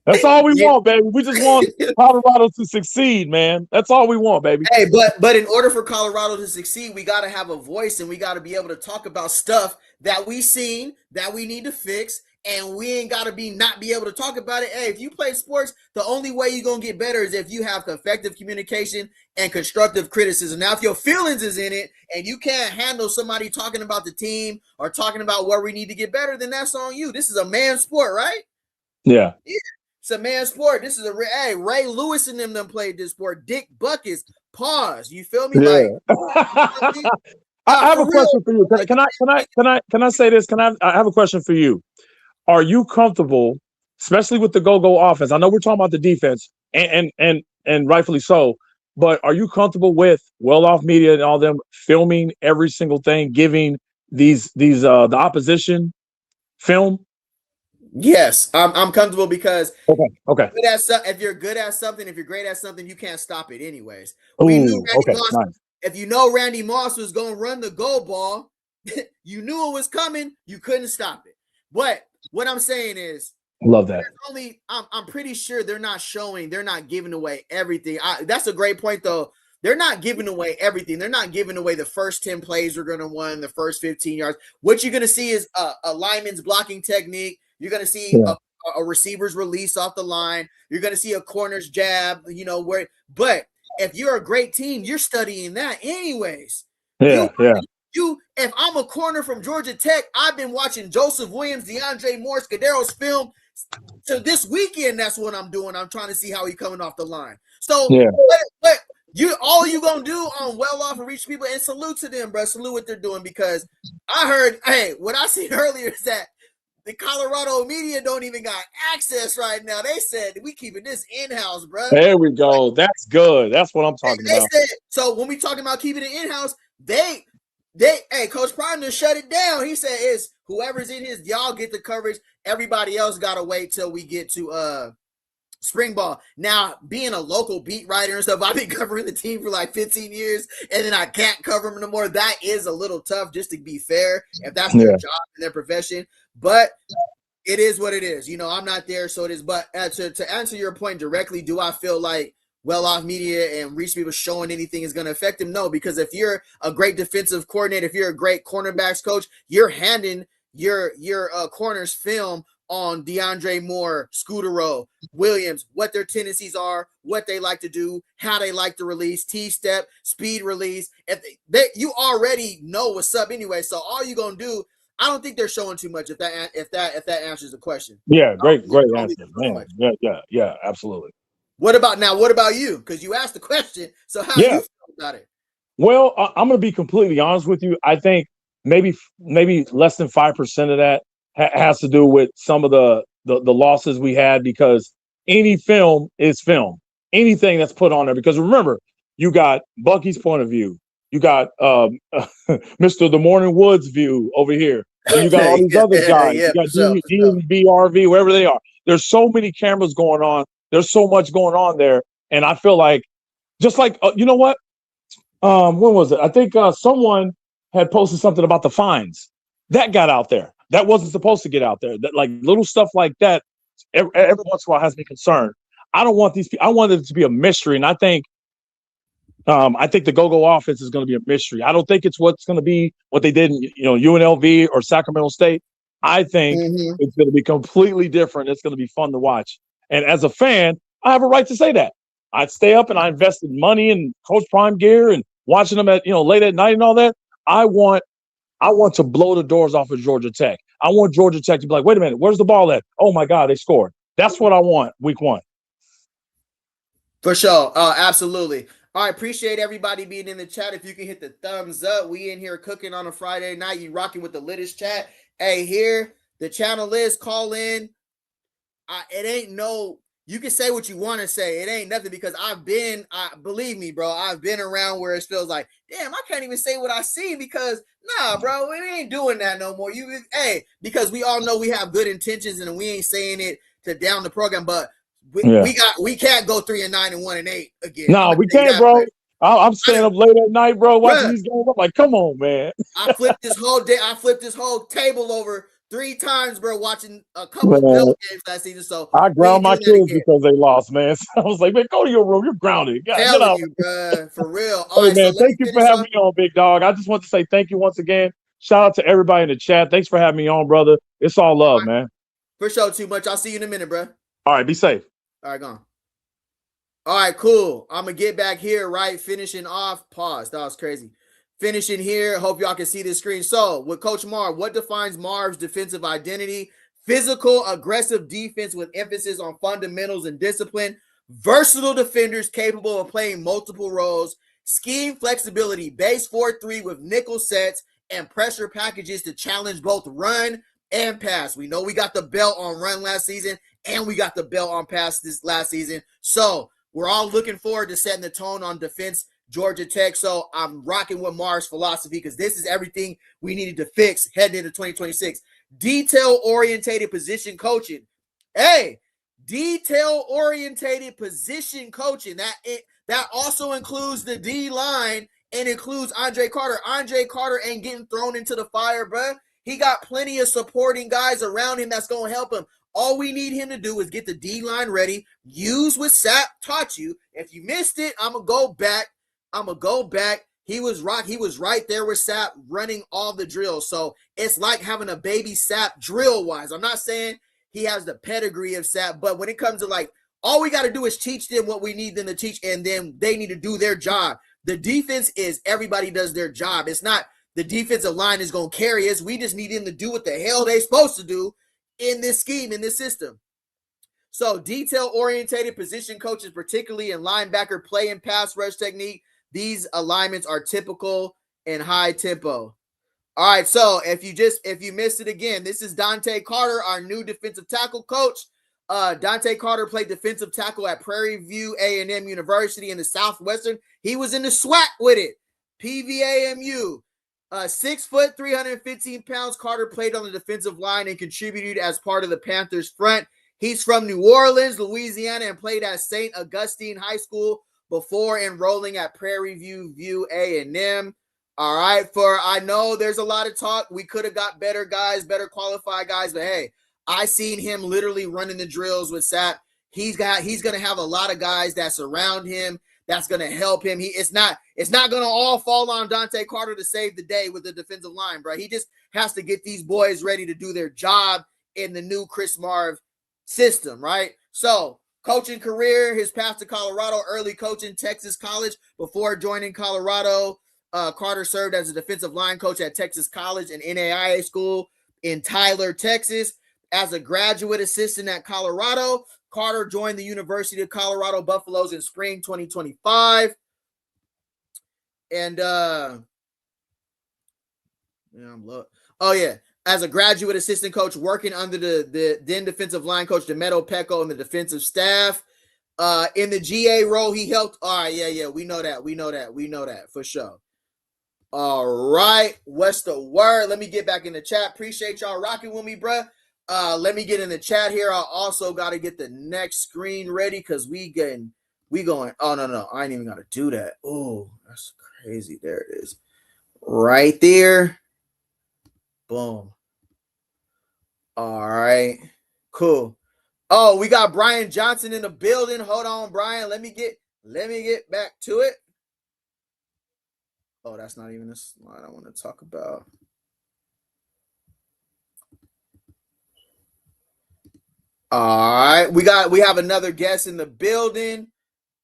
That's all we want, baby. We just want Colorado to succeed, man. That's all we want, baby. Hey, but in order for Colorado to succeed, we got to have a voice, and we got to be able to talk about stuff that we seen that we need to fix, and we ain't got to not be able to talk about it. Hey, if you play sports, the only way you're going to get better is if you have effective communication and constructive criticism. Now, if your feelings is in it and you can't handle somebody talking about the team or talking about where we need to get better, then that's on you. This is a man's sport, right? Yeah. It's a man's sport. This is Ray Lewis and them played this sport. Dick Buckets, pause. You feel me? Yeah. Like, I have a question for you. Can I say this? I have a question for you. Are you comfortable, especially with the go-go offense? I know we're talking about the defense, and rightfully so, but are you comfortable with well-off media and all them filming every single thing, giving the opposition film? Yes, I'm comfortable because okay. If you're good at something, if you're great at something, you can't stop it anyways. We knew Randy Moss. Nice. If you know Randy Moss was going to run the go ball, you knew it was coming. You couldn't stop it. But what I'm saying is, love that. I'm pretty sure they're not giving away everything. That's a great point, though. They're not giving away everything. They're not giving away the first 10 plays we're going to win, the first 15 yards. What you're going to see is a lineman's blocking technique. You're going to see a receiver's release off the line. You're going to see a corner's jab, but if you're a great team, you're studying that anyways. Yeah. If I'm a corner from Georgia Tech, I've been watching Joseph Williams, DeAndre Morris, Scudero's film. So this weekend, that's what I'm doing. I'm trying to see how he's coming off the line. So but all you gonna do on well off and reach people, and salute to them, bro. Salute what they're doing, because I heard, what I seen earlier is that the Colorado media don't even got access right now. They said we keeping this in-house, bro. There we go. That's good. That's what I'm talking about. Said, so when we talking about keeping it in-house, hey, Coach Prime just shut it down. He said it's whoever's in his, y'all get the coverage. Everybody else gotta wait till we get to spring ball. Now, being a local beat writer and stuff, I've been covering the team for like 15 years, and then I can't cover them no more. That is a little tough, just to be fair, if that's their job and their profession. But it is what it is. You know, I'm not there, so it is. But to answer your point directly, do I feel like well-off media and reach people showing anything is going to affect him? No, because if you're a great defensive coordinator, if you're a great cornerbacks coach, you're handing your corners film on DeAndre Moore, Scudero, Williams, what their tendencies are, what they like to do, how they like to release, T-step, speed release. If you already know what's up anyway, so all you're gonna do, I don't think they're showing too much if that answers the question. Yeah, great answer, man. Yeah, absolutely. What about you? Because you asked the question, so how do you feel about it? Well, I'm gonna be completely honest with you. I think maybe less than 5% of that has to do with some of the losses we had, because any film is film. Anything that's put on there, because remember, you got Bucky's point of view, you got Mr. The Morning Woods view over here, and you got all these other guys. You got DNBRV, wherever they are. There's so many cameras going on. There's so much going on there, and I feel like, just like you know what? When was it? I think someone had posted something about the fines that got out there. That wasn't supposed to get out there. That, like, little stuff like that, every once in a while has me concerned. I don't want these. I want it to be a mystery, and I think the go-go offense is going to be a mystery. I don't think it's what's going to be what they did in UNLV or Sacramento State. I think it's going to be completely different. It's going to be fun to watch. And as a fan, I have a right to say that. I'd stay up and I invested money in Coach Prime gear and watching them at late at night and all that. I want to blow the doors off of Georgia Tech. I want Georgia Tech to be like, wait a minute, where's the ball at? Oh my God, they scored. That's what I want week 1. For sure. Absolutely. All right, appreciate everybody being in the chat. If you can hit the thumbs up. We in here cooking on a Friday night. You rocking with the latest chat. Hey, here, the channel is, call in. It ain't no, you can say what you want to say. It ain't nothing, because believe me, bro, I've been around where it feels like, damn, I can't even say what I see, because nah, bro, we ain't doing that no more. Because we all know we have good intentions and we ain't saying it to down the program, but we can't go 3-9 and 1-8 again. No, we can't, bro. I'm staying up late at night, bro, watching these games. I'm like, come on, man. I flipped this whole table over 3 times, bro, watching a couple of Bill games last season. So I ground my kids because they lost, man. So I was like, man, go to your room. You're grounded. Get out. You, bro, for real. Hey, man, thank you for having me on, big dog. I just want to say thank you once again. Shout out to everybody in the chat. Thanks for having me on, brother. It's all love, man. For sure, too much. I'll see you in a minute, bro. All right, be safe. All right, gone. All right, cool. I'm going to get back here, right? Finishing off. Pause. That was crazy. Finishing here. Hope y'all can see this screen. So, with Coach Marv, what defines Marv's defensive identity? Physical, aggressive defense with emphasis on fundamentals and discipline. Versatile defenders capable of playing multiple roles. Scheme flexibility. Base 4-3 with nickel sets and pressure packages to challenge both run and pass. We know we got the belt on run last season, and we got the belt on pass this last season. So, we're all looking forward to setting the tone on defense, Georgia Tech. So I'm rocking with Marv's philosophy, because this is everything we needed to fix heading into 2026. Detail-orientated position coaching. Hey, detail-orientated position coaching. That also includes the D-line and includes Dante Carter. Dante Carter ain't getting thrown into the fire, bro. He got plenty of supporting guys around him that's going to help him. All we need him to do is get the D-line ready. Use what Sapp taught you. If you missed it, I'm going to go back. He was right there with Sapp running all the drills. So it's like having a baby Sapp drill-wise. I'm not saying he has the pedigree of Sapp, but when it comes to, like, all we got to do is teach them what we need them to teach, and then they need to do their job. The defense is everybody does their job. It's not the defensive line is going to carry us. We just need them to do what the hell they're supposed to do in this scheme, in this system. So detail-orientated position coaches, particularly in linebacker play and pass rush technique, these alignments are typical and high tempo. All right, so if you missed it again, this is Dante Carter, our new defensive tackle coach. Dante Carter played defensive tackle at Prairie View A&M University in the Southwestern. He was in the SWAC with it. PVAMU. 6 foot, 315 pounds. Carter played on the defensive line and contributed as part of the Panthers front. He's from New Orleans, Louisiana, and played at St. Augustine High School before enrolling at Prairie View A&M. All right, I know there's a lot of talk. We could have got better guys, better qualified guys, but hey, I seen him literally running the drills with Sapp. He's going to have a lot of guys that surround him that's going to help him. It's not going to all fall on Dante Carter to save the day with the defensive line, bro. He just has to get these boys ready to do their job in the new Chris Marv system, right? So, coaching career, his path to Colorado, early coaching Texas College. Before joining Colorado, Carter served as a defensive line coach at Texas College and NAIA school in Tyler, Texas. As a graduate assistant at Colorado, Carter joined the University of Colorado Buffaloes in spring 2025. And as a graduate assistant coach working under the then defensive line coach Demetto Pecco and the defensive staff. In the GA role, he helped. All right, yeah, we know that for sure. All right, what's the word? Let me get back in the chat. Appreciate y'all rocking with me, bruh. Let me get in the chat here. I also got to get the next screen ready because we going. Oh, no, I ain't even got to do that. Oh, that's crazy. There it is. Right there. Boom. All right, cool. Oh, we got Brian Johnson in the building. Hold on, Brian. Let me get back to it. Oh, that's not even a slide I want to talk about. All right, we have another guest in the building.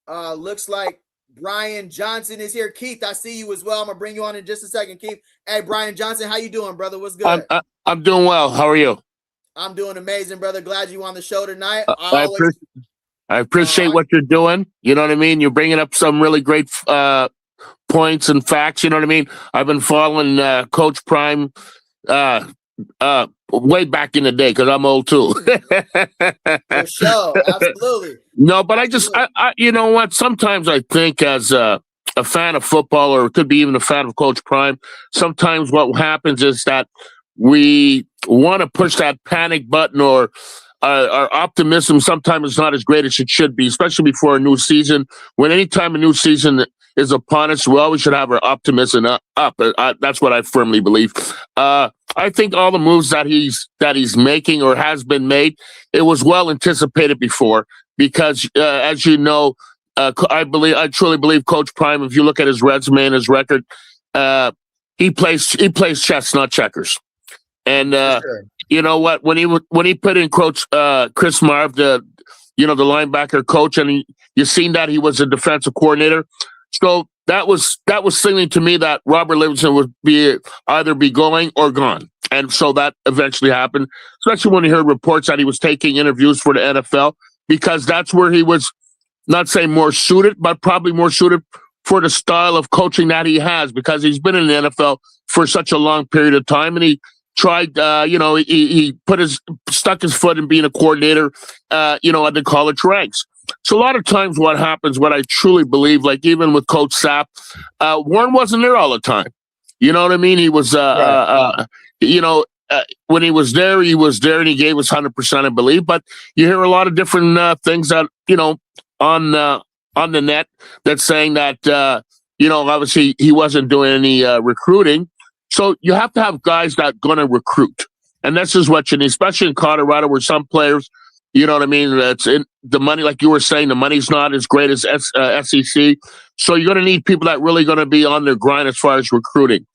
Looks like Brian Johnson is here. Keith, I see you as well. I'm gonna bring you on in just a second, Keith. Hey, Brian Johnson, how you doing, brother? What's good? I'm doing well. How are you? I'm doing amazing, brother. Glad you on the show tonight. I appreciate what you're doing. You know what I mean? You're bringing up some really great points and facts. You know what I mean? I've been following Coach Prime way back in the day because I'm old too. For sure, absolutely. No, but I you know what? Sometimes I think as a fan of football, or it could be even a fan of Coach Prime, sometimes what happens is that we want to push that panic button, or our optimism sometimes is not as great as it should be, especially before a new season. When anytime a new season is upon us, we always should have our optimism up. That's what I firmly believe. I think all the moves that he's making or has been made, it was well anticipated before, because as you know, I truly believe Coach Prime, if you look at his resume and his record, he plays chess, not checkers. And sure. You know what? When he put in Coach Chris Marve, the linebacker coach, and you seen that he was a defensive coordinator, so that was signaling to me that Robert Livingston would either be going or gone, and so that eventually happened. Especially when he heard reports that he was taking interviews for the NFL, because that's where he was, not saying more suited, but probably more suited for the style of coaching that he has, because he's been in the NFL for such a long period of time, and he tried, he stuck his foot in being a coordinator, at the college ranks. So a lot of times what happens, what I truly believe, like even with Coach Sapp, Warren wasn't there all the time. You know what I mean? He was, right. When he was there, and he gave us 100%, I believe. But you hear a lot of different things that, on the net that's saying that, obviously he wasn't doing any recruiting. So you have to have guys that are going to recruit. And this is what you need, especially in Colorado, where some players, you know what I mean, that's in the money, like you were saying, the money's not as great as SEC. So you're going to need people that really going to be on their grind as far as recruiting.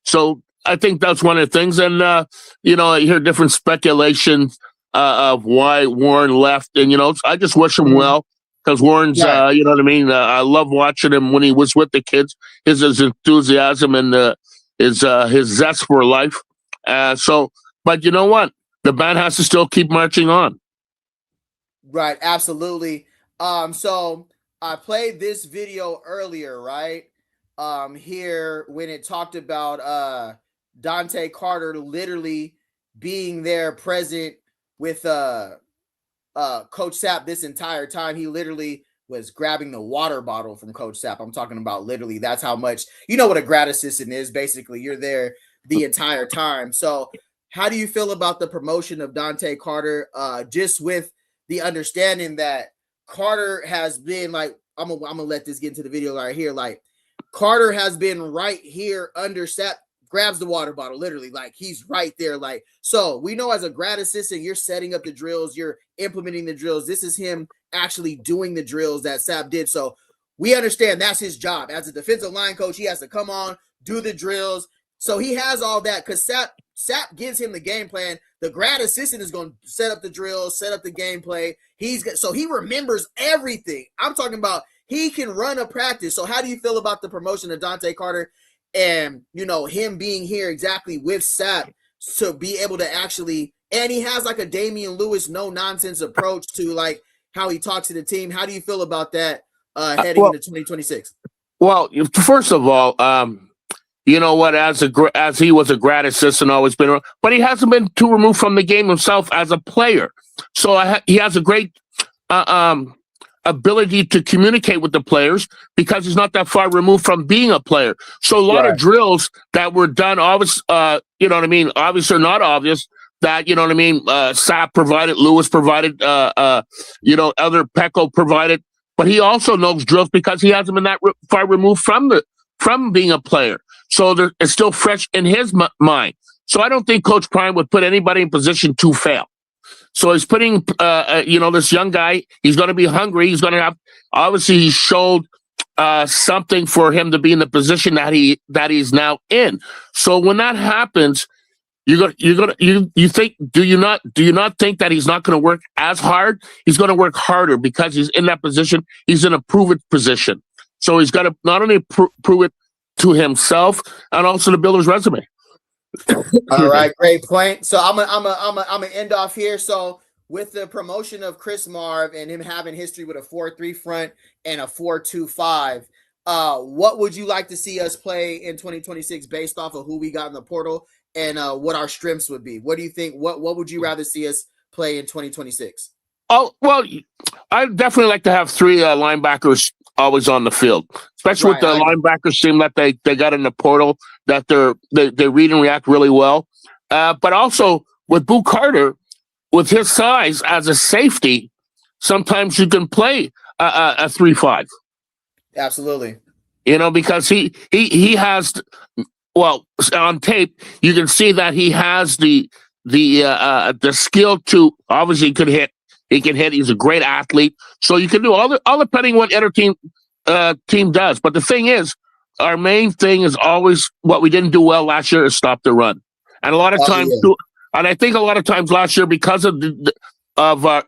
So I think that's one of the things. And, I hear different speculations of why Warren left. And, I just wish him well, because Warren's, you know what I mean? I love watching him when he was with the kids, his enthusiasm and his zest for life. But you know what? The band has to still keep marching on. Right, absolutely. So I played this video earlier, right? Here when it talked about Dante Carter literally being there present with Coach Sapp this entire time. He literally was grabbing the water bottle from Coach Sapp. I'm talking about literally, that's how much, you know what a grad assistant is. Basically, you're there the entire time. So how do you feel about the promotion of Dante Carter? Just with the understanding that Carter has been like, I'm gonna let this get into the video right here. Like, Carter has been right here under Sapp, grabs the water bottle, literally, like he's right there. Like, so we know as a grad assistant, you're setting up the drills, you're implementing the drills. This is him actually doing the drills that Sapp did. So we understand that's his job. As a defensive line coach, he has to come on, do the drills. So he has all that because Sapp gives him the game plan. The grad assistant is going to set up the drills, set up the gameplay. So he remembers everything. I'm talking about he can run a practice. So how do you feel about the promotion of Dante Carter and, you know, him being here exactly with Sapp to be able to actually, and he has like a Damian Lewis no nonsense approach to like how he talks to the team. How do you feel about that heading into 2026? Well, first of all, you know what? As he was a grad assistant, always been around, but he hasn't been too removed from the game himself as a player. So he has a great ability to communicate with the players because he's not that far removed from being a player. So a lot of drills that were done, obvious, you know what I mean? Obvious or not obvious, that, you know what I mean? Sapp provided, Lewis provided, you know, other Pecco provided, but he also knows drills because he hasn't been that far removed from being a player. So it's still fresh in his mind. So I don't think Coach Prime would put anybody in position to fail. So he's putting, you know, this young guy. He's going to be hungry. He's going to have. Obviously, he showed something for him to be in the position that he's now in. So when that happens, you think? Do you not think that he's not going to work as hard? He's going to work harder because he's in that position. He's in a prove-it position. So he's got to not only prove it to himself and also to build his resume. All right, great point. So I'm gonna end off here. So with the promotion of Chris Marv and him having history with a 4-3 front and a 4-2-5, what would you like to see us play in 2026 based off of who we got in the portal and what our strengths would be? What do you think? What would you rather see us play in 2026? Oh, well, I'd definitely like to have three linebackers always on the field, especially with the linebackers team that they got in the portal, that they read and react really well. But also with Boo Carter, with his size as a safety, sometimes you can play a 3-5. Absolutely. You know, because he has, well, on tape you can see that he has the skill to, obviously he can hit. He's a great athlete. So you can do all depending on what other team does. But the thing is, our main thing is always what we didn't do well last year is stop the run. And a lot of times, and I think a lot of times last year, because of our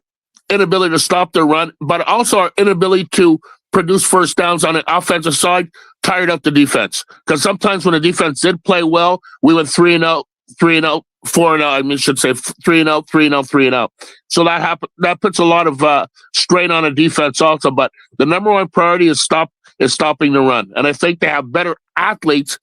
inability to stop the run, but also our inability to produce first downs on the offensive side, tired out the defense. Because sometimes when the defense did play well, we went 3-0, 3-0. 4-0, I mean, should say 3-0, 3-0, 3-0. So that puts a lot of strain on the defense also. But the number one priority is stopping the run, and I think they have better athletes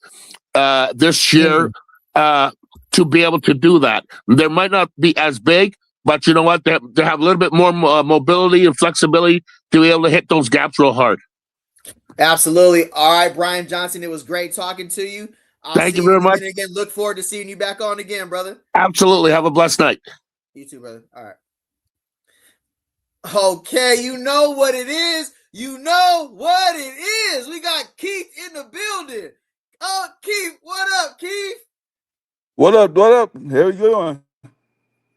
this year to be able to do that. They might not be as big, but you know what? They have a little bit more mobility and flexibility to be able to hit those gaps real hard. Absolutely. All right, Brian Johnson, it was great talking to you. Thank you very much. Again, look forward to seeing you back on again, brother. Absolutely. Have a blessed night. You too, brother. All right. Okay, you know what it is. You know what it is. We got Keith in the building. Oh, Keith, what up, Keith? What up? What up? How you doing?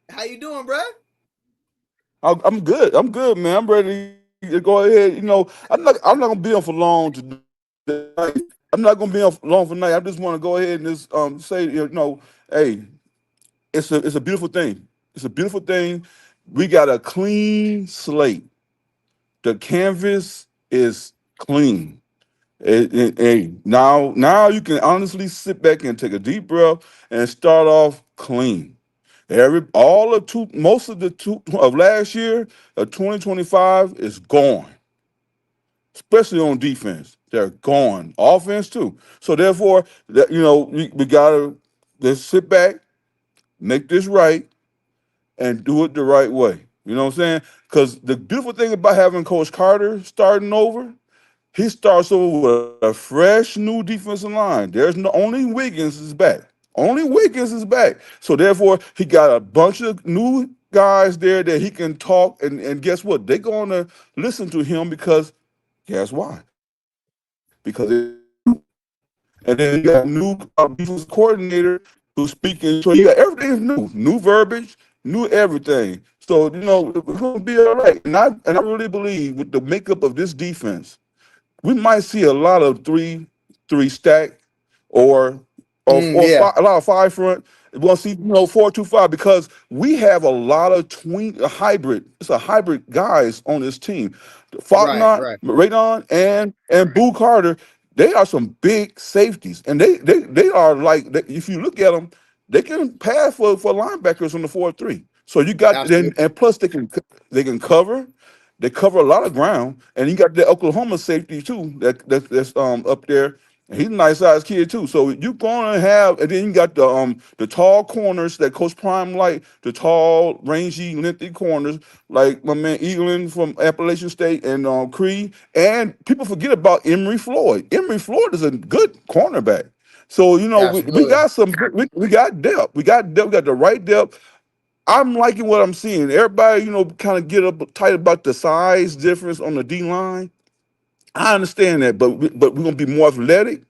How you doing, bro? I'm good. I'm good, man. I'm ready to go ahead. You know, I'm not gonna be on for long today. I'm not gonna be on long for night. I just want to go ahead and just say, you know, hey, it's a beautiful thing. It's a beautiful thing. We got a clean slate. The canvas is clean. Hey, now you can honestly sit back and take a deep breath and start off clean. Most of last year, 2025 is gone, especially on defense. They're gone. Offense too. So therefore, you know, we gotta let's sit back, make this right, and do it the right way. You know what I'm saying? Because the beautiful thing about having Coach Carter starting over, he starts over with a fresh new defensive line. There's no only Wiggins is back. Only Wiggins is back. So therefore, he got a bunch of new guys there that he can talk, and guess what? They're gonna listen to him because guess why? Because and then you got a new defense coordinator who's speaking. So you got everything new verbiage, new everything. So we're gonna be all right. And I really believe with the makeup of this defense, we might see a lot of three stack or Yeah. five, a lot of five front. We're gonna see 4-2-5 because we have a lot of a hybrid. It's a hybrid guys on this team. Right. Faulkner, Right. Radon, and Boo Carter. They are some big safeties, and they are if you look at them, they can pass for linebackers on the 4-3. So you got then, Absolutely. and plus they can cover. They cover a lot of ground, and you got the Oklahoma safety too. That's up there. And he's a nice sized kid too. So you're gonna have, and then you got the tall corners that Coach Prime like, the tall, rangy, lengthy corners like my man Eaglin from Appalachian State and Cree. And people forget about Emory Floyd. Emory Floyd is a good cornerback. So we Absolutely. got we got depth. We got the right depth. I'm liking what I'm seeing. Everybody, kind of get up tight about the size difference on the D line. I understand that, but we're gonna be more athletic.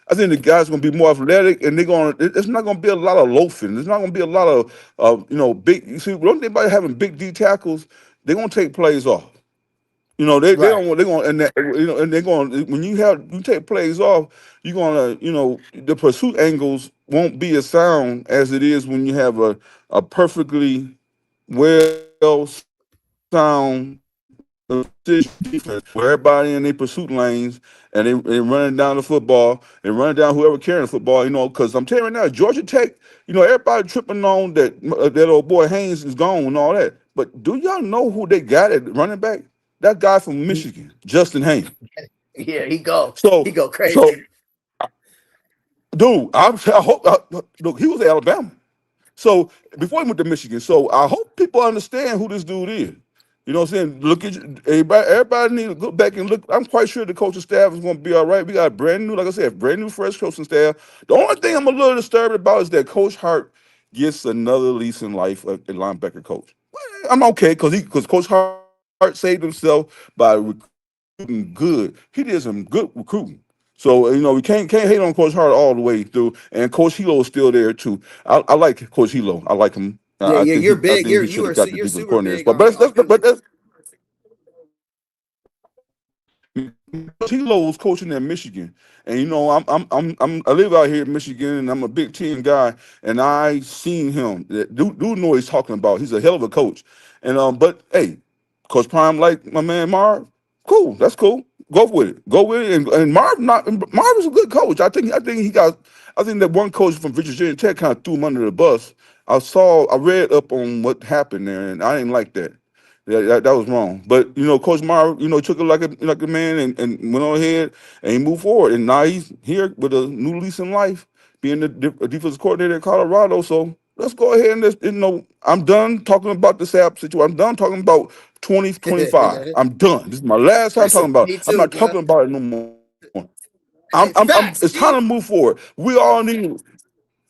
I think the guys are gonna be more athletic, and it's not gonna be a lot of loafing. There's not gonna be a lot of big. You see, when anybody having big D tackles, they're gonna take plays off. They Right. don't want they're going and that, and they're going when you take plays off, you're gonna the pursuit angles won't be as sound as it is when you have a perfectly well sound defense where everybody in their pursuit lanes and they running down the football and running down whoever carrying the football. Because I'm telling you right now, Georgia Tech, everybody tripping on that old boy Haynes is gone and all that. But do y'all know who they got at running back? That guy from Michigan, Justin Haynes. Yeah. He go So so crazy. dude, I hope look, he was at Alabama. So before he went to Michigan, so I hope people understand who this dude is. You know what I'm saying? Look at everybody need to go back and look. I'm quite sure the coaching staff is going to be all right. We got a brand new, like I said, brand new fresh coaching staff. The only thing I'm a little disturbed about is that Coach Hart gets another lease in life at linebacker coach. Well, I'm okay because Coach Hart saved himself by recruiting good. He did some good recruiting. So we can't hate on Coach Hart all the way through, and Coach Hilo is still there too. I like Coach Hilo. I like him. Yeah. I Yeah. think You're I big. think he should have got the You're defensive super coordinator big spot. on But Hilo was coaching at Michigan, and I live out here in Michigan, and I'm a Big Ten guy, and I seen him. Dude know what he's talking about. He's a hell of a coach, and but hey, Coach Prime like my man Marv. Cool, that's cool. Go with it. Go with it. And Marv is a good coach. I think that one coach from Virginia Tech kind of threw him under the bus. I read up on what happened there, and I didn't like that. That was wrong. But Coach Marv, took it like a man and went on ahead and he moved forward. And now he's here with a new lease in life, being the defensive coordinator in Colorado. So let's go ahead and I'm done talking about the Sapp situation. I'm done talking about 2025. it. I'm done. This is my last time talking about Me it. I'm too, not bro. talking about it no more. It's time Keith. to move forward. We all need.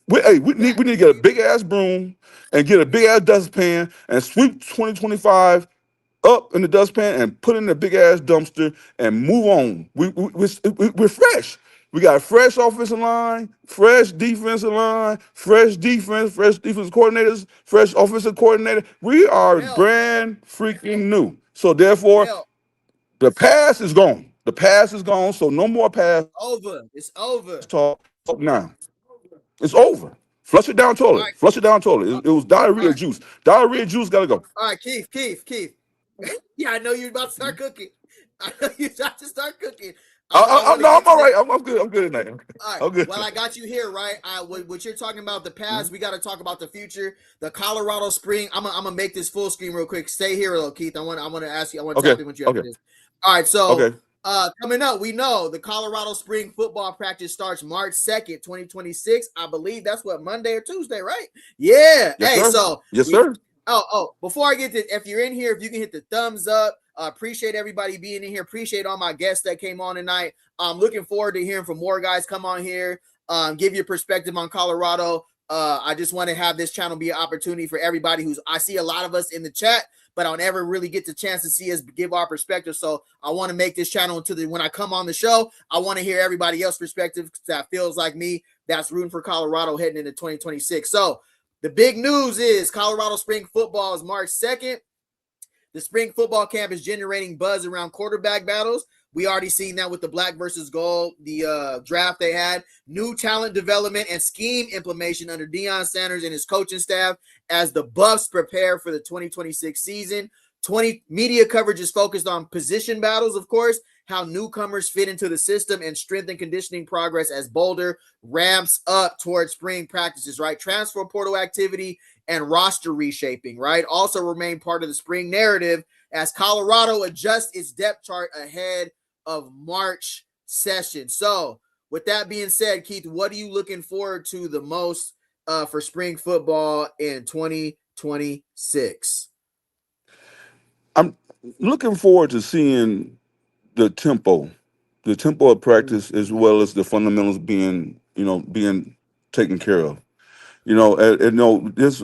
We need to get a big ass broom and get a big ass dustpan and sweep 2025 up in the dustpan and put in the big ass dumpster and move on. We're fresh. We got a fresh offensive line, fresh defensive line, fresh defensive coordinators, fresh offensive coordinator. We are Belt. brand freaking new. So therefore, Belt. the past is gone. The past is gone. So no more past Over. It's over. talk now. It's over. Flush it down All toilet. right. Flush it down toilet. It was diarrhea All right. juice. Diarrhea juice gotta go. All right, Keith. Yeah, I know you're about to start cooking. I know you're about to start cooking. I'm all right. I'm good. I'm good tonight. All right. I'm good. Well, I got you here, right? What you're talking about the past, we got to talk about the future. The Colorado Spring. I'm gonna make this full screen real quick. Stay here, though, Keith. I want to ask you. I want to tap in with you after this. All right. So Coming up, we know the Colorado Spring football practice starts March 2nd, 2026. I believe that's what, Monday or Tuesday, right? Yeah. Yes, Hey, sir. so Yes, sir. before I get to, if you're in here, if you can hit the thumbs up, appreciate everybody being in here. Appreciate all my guests that came on tonight. I'm looking forward to hearing from more guys come on here, give your perspective on Colorado. I just want to have this channel be an opportunity for everybody I see a lot of us in the chat, but I don't ever really get the chance to see us give our perspective. So I want to make this channel when I come on the show, I want to hear everybody else's perspective that feels like me, that's rooting for Colorado heading into 2026. So the big news is Colorado Spring football is March 2nd. The spring football camp is generating buzz around quarterback battles. We already seen that with the black versus gold, the draft they had. New talent development and scheme implementation under Deion Sanders and his coaching staff as the Buffs prepare for the 2026 season. Media coverage is focused on position battles, of course, how newcomers fit into the system, and strength and conditioning progress as Boulder ramps up towards spring practices, right? Transfer portal activity and roster reshaping, right? Also remain part of the spring narrative as Colorado adjusts its depth chart ahead of March session. So with that being said, Keith, what are you looking forward to the most for spring football in 2026? I'm looking forward to seeing the tempo of practice, as well as the fundamentals being taken care of. This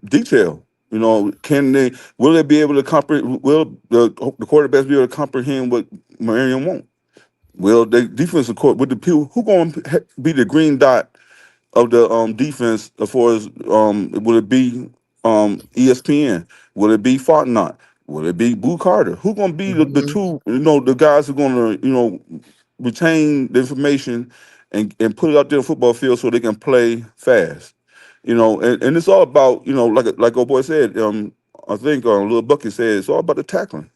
detail. Will they be able to comprehend? Will the quarterbacks be able to comprehend what Marion wants? Will the defensive court, with the people who going to be the green dot of the defense, as far as will it be ESPN? Will it be Fortnite? Will it be Boo Carter? Who going to be the two, the guys who are going to, retain the information and put it out there on the football field so they can play fast? And it's all about, like old boy said, I think Little Bucky said, it's all about the tackling.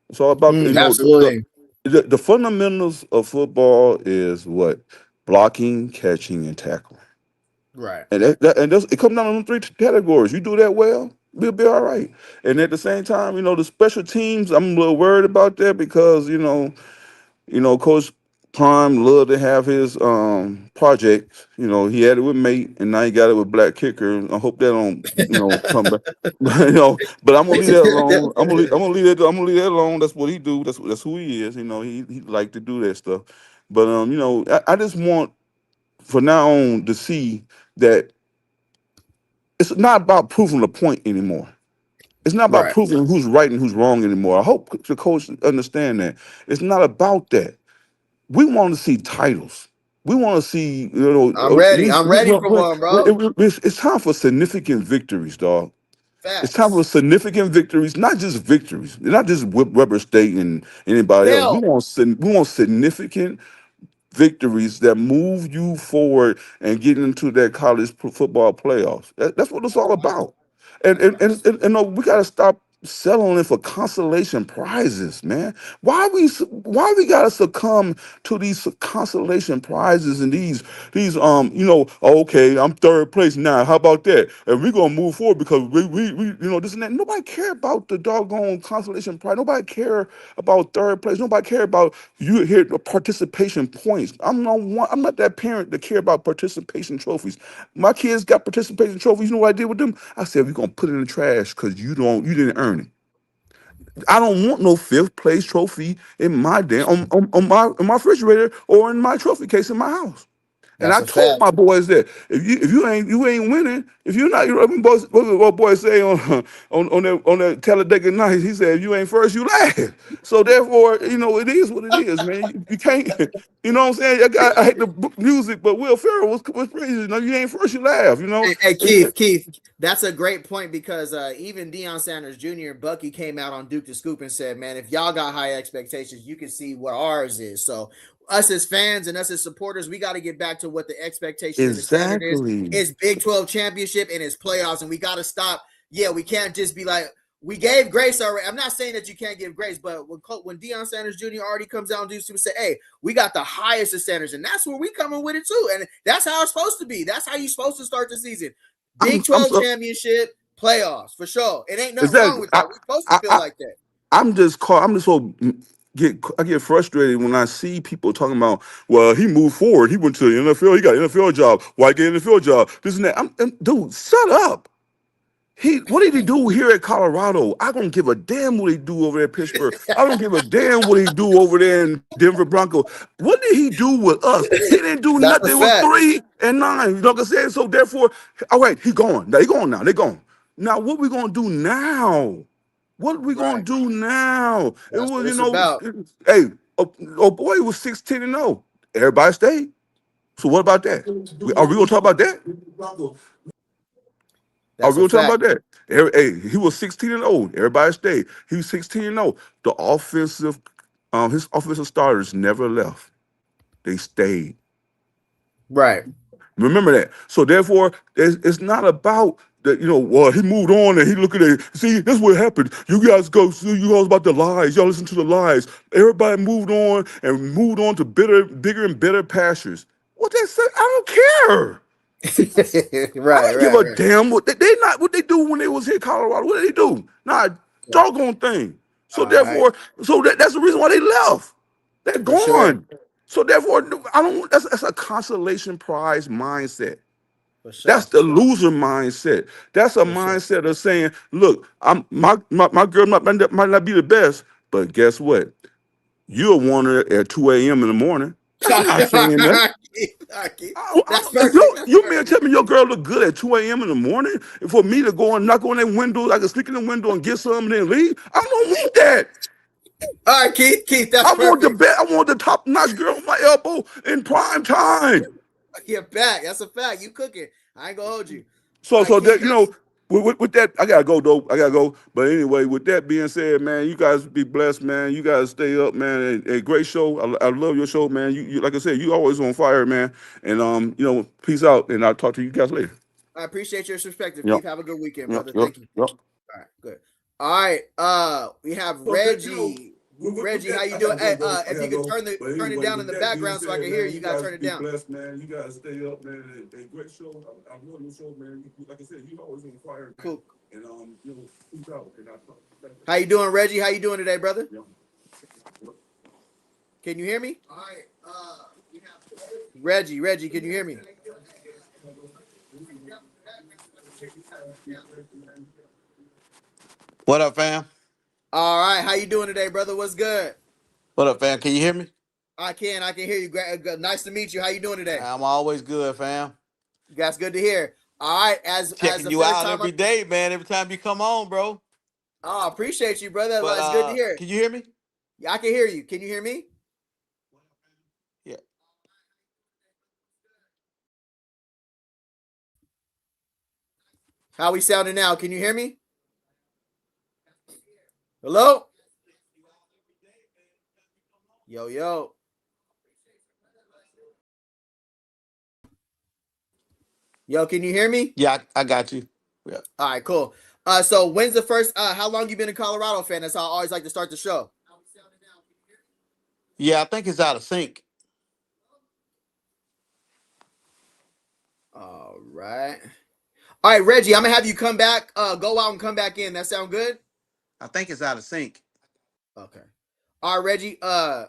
It's all about, absolutely. The fundamentals of football is what? Blocking, catching, and tackling. Right. And it comes down to them three categories. You do that well, we'll be all right. And at the same time, the special teams, I'm a little worried about that because, Coach Prime loved to have his project. He had it with Mate, and now he got it with Black Kicker. I hope that don't come back. But I'm gonna leave that alone. I'm gonna leave that alone. That's what he do. That's who he is. He like to do that stuff. But I just want for now on to see that it's not about proving a point anymore. It's not about proving who's right and who's wrong anymore. I hope the coach understand that. It's not about that. We want to see titles. We want to see, I'm ready. I'm ready for one, bro. It's time for significant victories, dog. Facts. It's time for significant victories, not just victories, not just Weber State and anybody else. We want significant victories that move you forward and get into that college football playoffs. That's what it's all about. And we got to stop settling for consolation prizes, man. Why we gotta succumb to these consolation prizes and these okay, I'm third place now. How about that? And we're gonna move forward because we this and that. Nobody care about the doggone consolation prize. Nobody care about third place. Nobody care about you here the participation points. I'm not that parent that care about participation trophies. My kids got participation trophies. You know what I did with them? I said we're gonna put it in the trash because you didn't earn it. I don't want no fifth place trophy in my on my refrigerator or in my trophy case in my house. And I told my boys that if you ain't winning, if you're not, what boys say on that Talladega night, he said, if you ain't first, you last. So therefore, it is what it is, man. You can't, you know what I'm saying? I hate the music, but Will Ferrell was crazy. You ain't first, you laugh. Hey, Keith, that's a great point because even Deion Sanders Jr. and Bucky came out on Duke to Scoop and said, man, if y'all got high expectations, you can see what ours is. So us as fans and us as supporters, we got to get back to what the expectation and the standard is. It's Big 12 championship and it's playoffs, and we got to stop. Yeah, we can't just be like, we gave grace already. I'm not saying that you can't give grace, but when Deion Sanders Jr. already comes out and do say, hey, we got the highest of standards, and that's where we coming with it too. And that's how it's supposed to be. That's how you're supposed to start the season. Big 12 championship, playoffs, for sure. It ain't nothing wrong with that. We're supposed to feel like that. I'm just so get frustrated when I see people talking about, well, he moved forward. He went to the NFL. He got an NFL job. Why get an NFL job? This and that. Dude, shut up. What did he do here at Colorado? I don't give a damn what he do over there at Pittsburgh. I don't give a damn what he do over there in Denver Broncos. What did he do with us? He didn't do That's a nothing. It was fact. 3-9. You know what I'm saying? So therefore, all right, he gone. They gone now. They gone. Now what we gonna do now? What we gonna Right. do now? It That's was, what it's about. hey, oh boy, it was 16-0. Everybody stayed. So what about that? Are we gonna talk about that? Are That's we a gonna talk fact. about that? Hey, he was 16-0. Everybody stayed. He was 16-0. The his offensive starters never left. They stayed. Right. Remember that. So therefore, it's not about that. Well, he moved on and he look at it. See, this is what happened. You guys you guys about the lies. Y'all listen to the lies. Everybody moved on to bigger and better pastures. What they say? I don't care. I Right. don't give a Right. damn what they do when they was here in Colorado. What did they do? Not a doggone thing. So All right. therefore, that's the reason why they left. They're For sure. gone. So therefore, I don't. That's a consolation prize mindset. For That's sure. the loser mindset. That's a For sure. mindset of saying, look, my girl might not be the best, but guess what? You'll want her at 2 a.m. in the morning. I'm not saying that. That's perfect. That's You mean perfect. tell me your girl look good at 2 a.m. in the morning? And for me to go and knock on that window, I can sneak in the window and get some and then leave? I don't want that. All right, Keith, that's I want perfect. I want the top-notch girl on my elbow in prime time. You're back. That's a fact. You cooking. I ain't gonna hold you. All So right, Keith. that with that, I gotta go though. I gotta go. But anyway, with that being said, man, you guys be blessed, man. You guys stay up, man. A great show. I love your show, man. You like I said, you always on fire, man. And peace out. And I'll talk to you guys later. I appreciate your perspective, Yep. Keith. Have a good weekend, Yep. brother. Yep. Thank you. Yep. All right, good. All right, we have Reggie. Reggie, how you doing? Hey, if you could turn it down in the background so I can hear you. You gotta turn it down. Blessed, man. You guys stay up, man. A great show. I love your show, man. Like I said, you always on fire. Cool. And peace out. How you doing, Reggie? How you doing today, brother? Can you hear me? All right, we have Reggie, can you hear me? What up, fam? All right, how you doing today, brother? What's good? What up, fam? Can you hear me? I can hear you. Nice to meet you. How you doing today? I'm always good, fam. That's good to hear. All right, as Checking the you first out time every day, man. Every time you come on, bro. Oh, I appreciate you, brother. But It's good to hear. can you hear me? Yeah, I can hear you. Can you hear me? Yeah. How we sounding now? Can you hear me? Hello? Yo. Yo, can you hear me? Yeah, I got you. Yeah. All right, cool. So when's the first how long you been a Colorado fan? That's how I always like to start the show. Yeah, I think it's out of sync. All right. All right, Reggie, I'm gonna have you come back, go out and come back in. That sound good? I think it's out of sync. Okay. All right, Reggie, go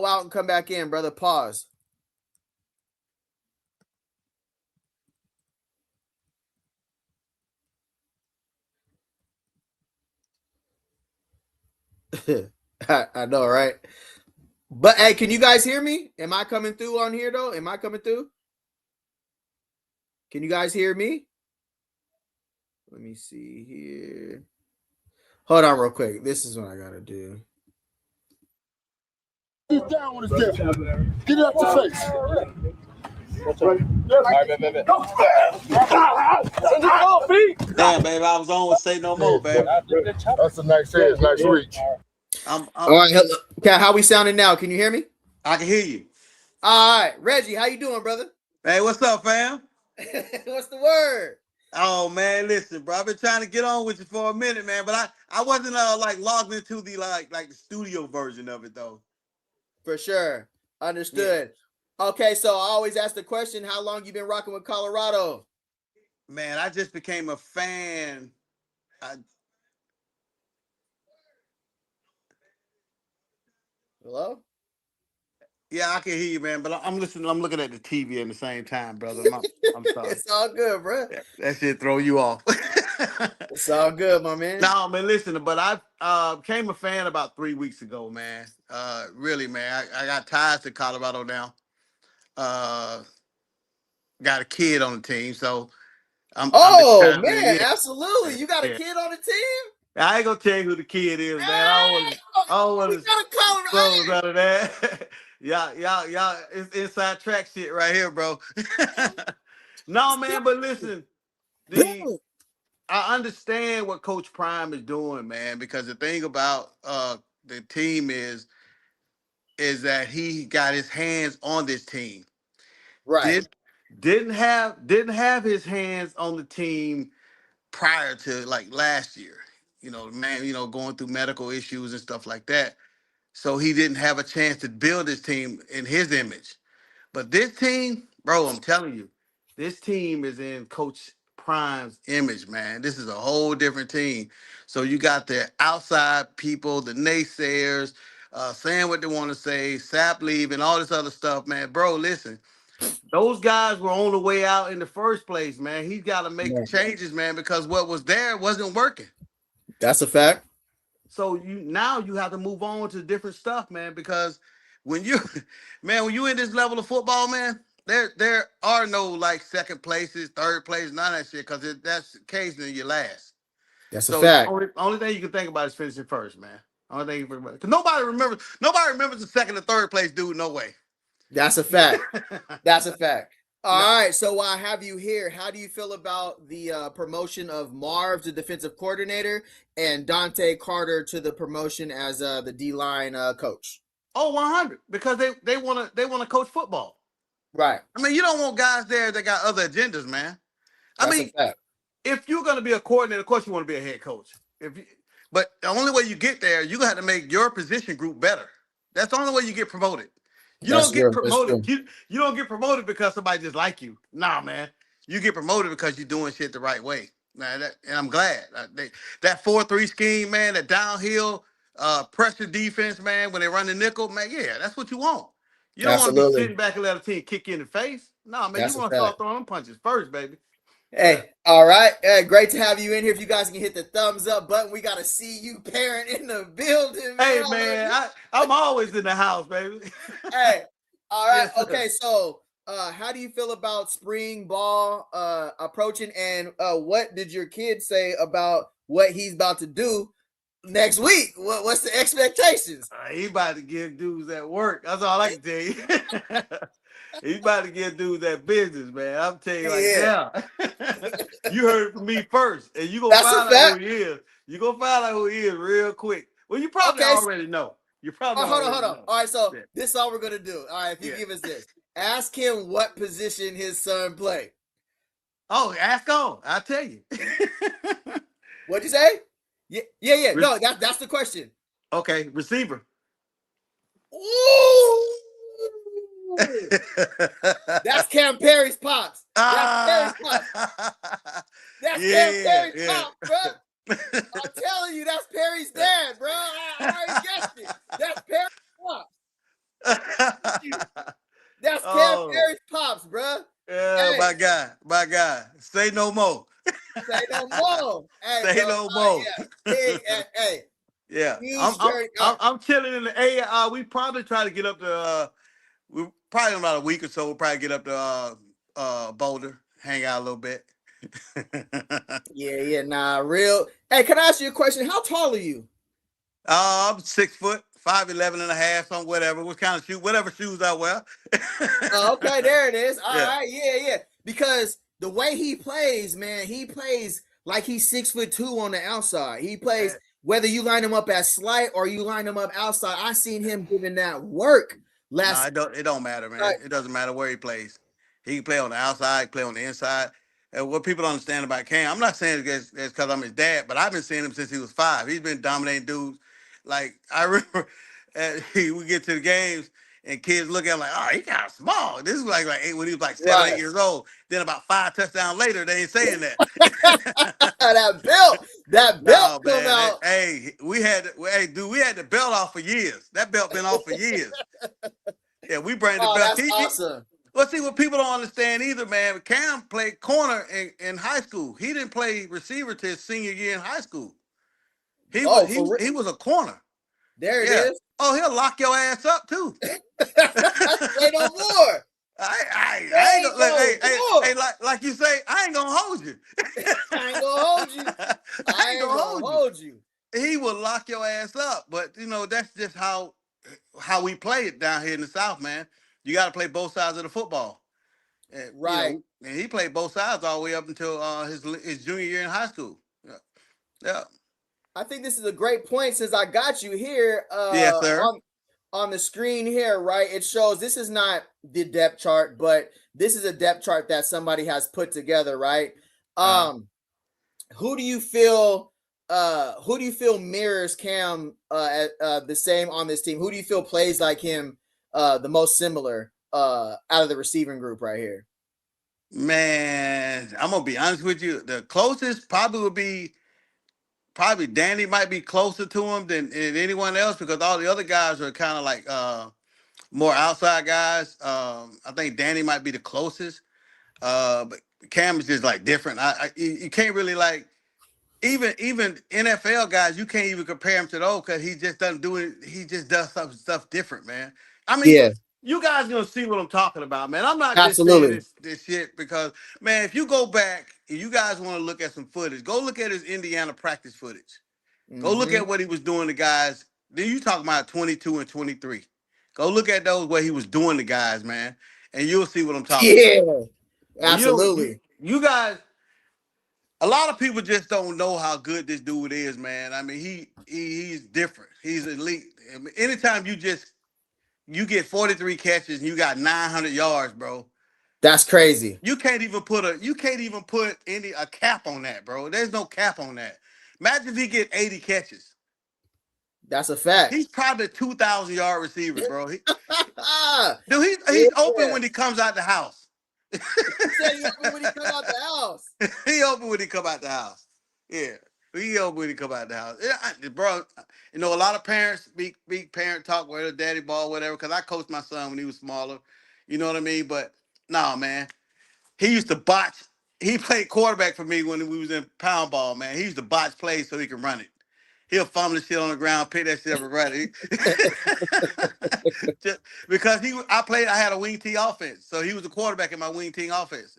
out and come back in, brother. Pause. I know, right? But hey, can you guys hear me? Am I coming through on here though? Am I coming through? Can you guys hear me? Let me see here. Hold on real quick. This is what I gotta do. He's down with his dip. Get it up your face. Damn, baby, I was on with Say No More, baby. That's a nice edge, nice reach. All right, hello. Okay, how we sounding now? Can you hear me? I can hear you. All right, Reggie, how you doing, brother? Hey, what's up, fam? What's the word? Oh man, listen, bro. I've been trying to get on with you for a minute, man, but I wasn't like logged into the like the studio version of it though. For sure. Understood. Yeah. Okay, so I always ask the question, how long you been rocking with Colorado? Man, I just became a fan. Hello? Yeah, I can hear you, man. But I'm listening. I'm looking at the TV at the same time, brother. I'm sorry. It's all good, bro. That shit throw you off. It's all good, my man. No, man, listen, but I became a fan about 3 weeks ago, man. Really, man. I got ties to Colorado now. Got a kid on the team, so I'm just Oh trying to, man, yeah, absolutely. You got a yeah. kid on the team? I ain't gonna tell you who the kid is, man. Hey, I don't want we to got a Colorado. close out of that. y'all, it's inside track shit right here, bro. No, man, but listen, I understand what Coach Prime is doing, man, because the thing about the team is that he got his hands on this team. Right. Didn't have his hands on the team prior to like last year. Man, going through medical issues and stuff like that. So he didn't have a chance to build his team in his image. But this team, bro, I'm telling you, this team is in Coach Prime's image, man. This is a whole different team. So you got the outside people, the naysayers, saying what they want to say, Sapp leaving, all this other stuff, man. Bro, listen, those guys were on the way out in the first place, man. He's got to make changes, man, because what was there wasn't working. That's a fact. So you have to move on to different stuff, man, because when you in this level of football, man, there are no like second places, third place, none of that shit, because that's occasionally your last. That's so a fact. only thing you can think about is finishing first, man. Only thing you can think about. Because nobody remembers the second or third place dude, no way. That's a fact. That's a fact. All right, so while I have you here, how do you feel about the promotion of Marv to defensive coordinator and Dante Carter to the promotion as the D-line coach? Oh, 100, because they want to coach football. Right. I mean, you don't want guys there that got other agendas, man. That's a fact. If you're going to be a coordinator, of course you want to be a head coach. But the only way you get there, you got to make your position group better. That's the only way you get promoted. You don't get promoted. You don't get promoted because somebody just like you. Nah, man. You get promoted because you're doing shit the right way. Man, and I'm glad. That 4-3 scheme, man, that downhill pressure defense, man, when they run the nickel, man, yeah, that's what you want. You don't want to be sitting back and let a team kick you in the face. Nah, man, you want to start throwing them punches first, baby. Hey, all right. Great to have you in here. If you guys can hit the thumbs up button, we got to see you parent in the building. Man. Hey, man, I'm always in the house, baby. Hey, all right. Yes, okay, so how do you feel about spring ball approaching, and what did your kid say about what he's about to do next week? What's the expectations? He about to give dudes at work. That's all I can tell you. He's about to give dudes that business, man. I'm telling you, you heard it from me first, and you gonna find out who he is. You gonna find out who he is real quick. Well, you probably already know. You probably hold on. All right, so this is all we're gonna do. All right, if you give us this, ask him what position his son played. Oh, ask on. I'll tell you. What'd you say? Yeah. No, that's the question. Okay, receiver. Ooh. That's Cam Perry's pops. That's Perry's pops. That's Cam Perry's pops, bro. I'm telling you, that's Perry's dad, bro. I already guessed it. That's Perry's pops. That's Cam Perry's pops, bro. Yeah, hey. My guy. Say no more. Say no more. Hey, say no more. Hey. Yeah. I'm chilling in the A. We probably try to get up to we probably in about a week or so. We'll probably get up to Boulder, hang out a little bit. Real. Hey, can I ask you a question? How tall are you? I'm 6 foot, 5'11" and a half, something, whatever. What kind of shoe? Whatever shoes I wear. Okay, there it is. All right, yeah. Because the way he plays, man, he plays like he's 6'2" on the outside. He plays whether you line him up as slight or you line him up outside. I seen him giving that work. It don't matter, man. Right. It doesn't matter where he plays. He can play on the outside, play on the inside. And what people don't understand about Cam, I'm not saying it's because I'm his dad, but I've been seeing him since he was 5. He's been dominating dudes. Like, I remember we get to the games and kids look at him like, oh, he kind of small. This is like when he was like 7, 8 years old. Then about 5 touchdowns later, they ain't saying that. That built. That belt No, come man. out. Hey, we had the belt off for years. That belt been off for years. Yeah, we bring the Oh, belt. that's awesome. Well, see what people don't understand either, man. Cam played corner in high school. He didn't play receiver till his senior year in high school. He was Oh, he for real? he was a corner. There it Yeah. is. Oh, he'll lock your ass up too. Say no more. I ain't gonna hey, like you say, I ain't gonna hold you. I ain't gonna hold you. I ain't gonna hold you. you. He will lock your ass up. But that's just how we play it down here in the South, man. You got to play both sides of the football. And, Right. And he played both sides all the way up until his junior year in high school. Yeah. Yeah. I think this is a great point since I got you here. Yes, sir. On the screen here, right? It shows this is not the depth chart, but this is a depth chart that somebody has put together, right? Who do you feel mirrors Cam the same on this team? Who do you feel plays like him the most similar out of the receiving group right here? Man, I'm gonna be honest with you. The closest probably would be Danny might be closer to him than anyone else because all the other guys are kind of like more outside guys. I think Danny might be the closest. But Cam is just like different. You can't really like even NFL guys. You can't even compare him to those because he just doesn't do it. He just does stuff different, man. I mean, Yeah. you guys gonna see what I'm talking about, man. I'm not Absolutely. just saying this shit because, man, if you go back and you guys want to look at some footage, go look at his Indiana practice footage. Go look at what he was doing to guys. Then you talking about 22 and 23. Go look at those where he was doing to guys, man, and you'll see what I'm talking about. Yeah, absolutely. You guys, a lot of people just don't know how good this dude is, man. I mean, he's different. He's elite. I mean, anytime you get 43 catches and you got 900 yards, bro. That's crazy. You can't even put a cap on that, bro. There's no cap on that. Imagine if he get 80 catches. That's a fact. He's probably a 2,000-yard receiver, bro. Dude, he's open when he comes out the house. He said he's open when he come out the house. He open when he come out the house. Yeah. He open when he come out the house. Yeah, bro, a lot of parents, big parent talk, whether daddy ball, whatever, because I coached my son when he was smaller. You know what I mean? But, no, man. He used to botch. He played quarterback for me when we was in pound ball, man. He used to botch plays so he could run it. He'll fumble the shit on the ground, pick that shit up and run it. Because I had a wing T offense. So he was the quarterback in my wing T offense.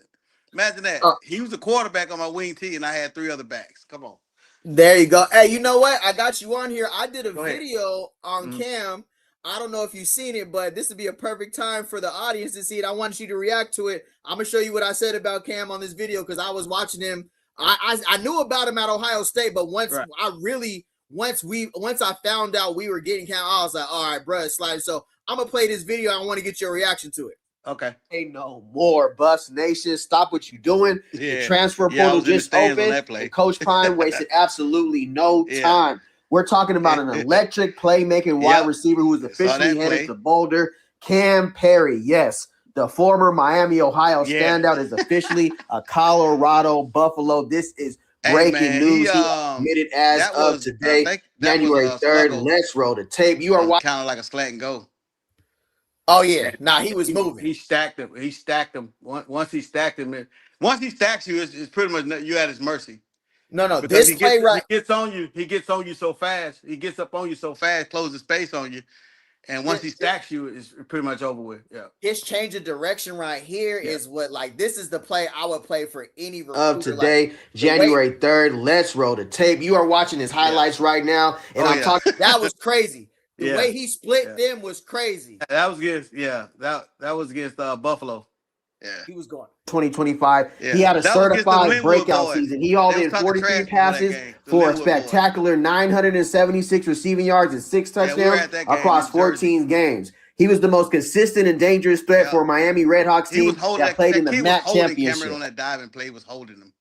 Imagine that. He was the quarterback on my wing T and I had 3 other backs. Come on. There you go. Hey, you know what? I got you on here. I did a Go ahead. video on Cam. I don't know if you've seen it, but this would be a perfect time for the audience to see it. I want you to react to it. I'm going to show you what I said about Cam on this video because I was watching him. I knew about him at Ohio State, but once I found out we were getting Cam, I was like, all right, bro, it's sliding. So I'm going to play this video. I want to get your reaction to it. Okay. Hey, no more, Bus Nation. Stop what you're doing. Yeah. The transfer portal just opened. And Coach Prime wasted absolutely no time. We're talking about an electric playmaking wide receiver who is officially headed to Boulder. Cam Perry, yes. The former Miami, Ohio standout is officially a Colorado Buffalo. This is breaking news. He admitted as of today, January 3rd. Let's roll the tape. You are watching. Kind of like a slant and go. Oh, yeah. Nah, he was moving. He stacked him. Once he stacks you, it's pretty much you at his mercy. No. Because This play right. He gets on you so fast. He gets up on you so fast, closes space on you. And once he stacks you, it's pretty much over with. Yeah. His change of direction right here is what, like, this is the play I would play for any recruiter. Of today, like, January 3rd. Let's roll the tape. You are watching his highlights right now. And I'm talking, that was crazy. The way he split them was crazy. That was against, that was against Buffalo. Yeah. He was going 2025. Yeah. He had a certified breakout season. He hauled in 43 passes for a spectacular 976 receiving yards and 6 touchdowns across 14 games. He was the most consistent and dangerous threat for a Miami Redhawks team that played in the MAC championship. Cameron on that diving play was holding him.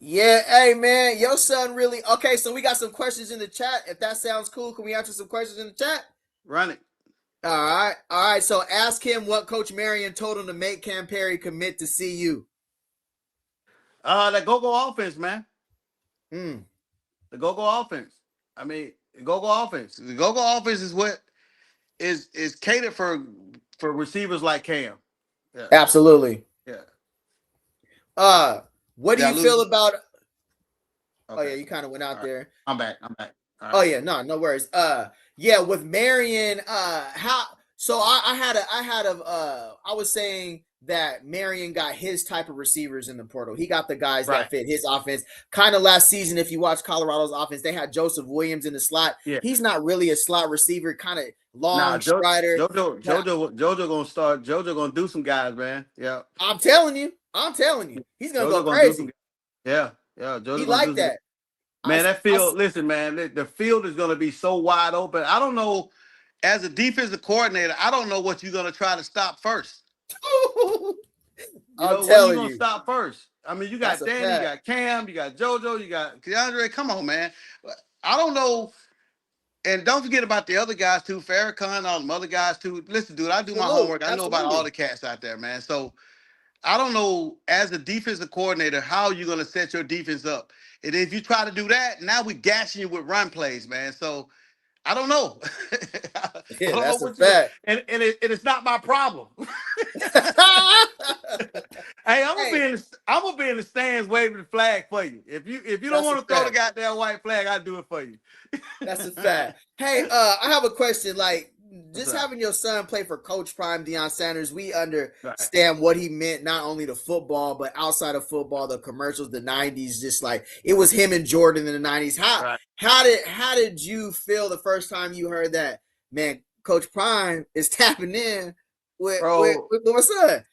Yeah, hey man, your son really okay. So we got some questions in the chat. If that sounds cool, can we answer some questions in the chat? Run it. All right. So ask him what Coach Marion told him to make Cam Perry commit to CU. That go offense, man. The go-go offense. I mean, the go-go offense. The go-go offense is what is catered for receivers like Cam. Yeah. Absolutely. Yeah. What do you feel about? Okay. Oh yeah, you kind of went out there. I'm back. Right. Oh yeah, no worries. Yeah, with Marion, how? So I was saying that Marion got his type of receivers in the portal. He got the guys that fit his offense. Kind of last season, if you watch Colorado's offense, they had Joseph Williams in the slot. Yeah. He's not really a slot receiver, kind of long strider. JoJo gonna start. JoJo gonna do some guys, man. Yeah. I'm telling you. He's gonna go crazy. Yeah. JoJo he like that. Man, that field, listen, man, the field is going to be so wide open. I don't know, as a defensive coordinator, I don't know what you're going to try to stop first. I'm telling you. What are you going to stop first? I mean, you got Danny, you got Cam, you got JoJo, you got Keandre. Come on, man. I don't know. And don't forget about the other guys, too. Farrakhan, all the other guys, too. Listen, dude, I do my homework. I know about all the cats out there, man. So I don't know, as a defensive coordinator, how you're going to set your defense up. And if you try to do that, now we're gashing you with run plays, man. So I don't know. Yeah, that's a fact. And it's not my problem. Hey, I'm gonna be in the stands waving the flag for you. If you don't want to throw the goddamn white flag, I'll do it for you. That's a fact. Hey, I have a question. Like, just having your son play for Coach Prime Deion Sanders, we understand what he meant, not only to football, but outside of football, the commercials, the 90s, just like it was him and Jordan in the 90s. How did you feel the first time you heard that, man, Coach Prime is tapping in with my son?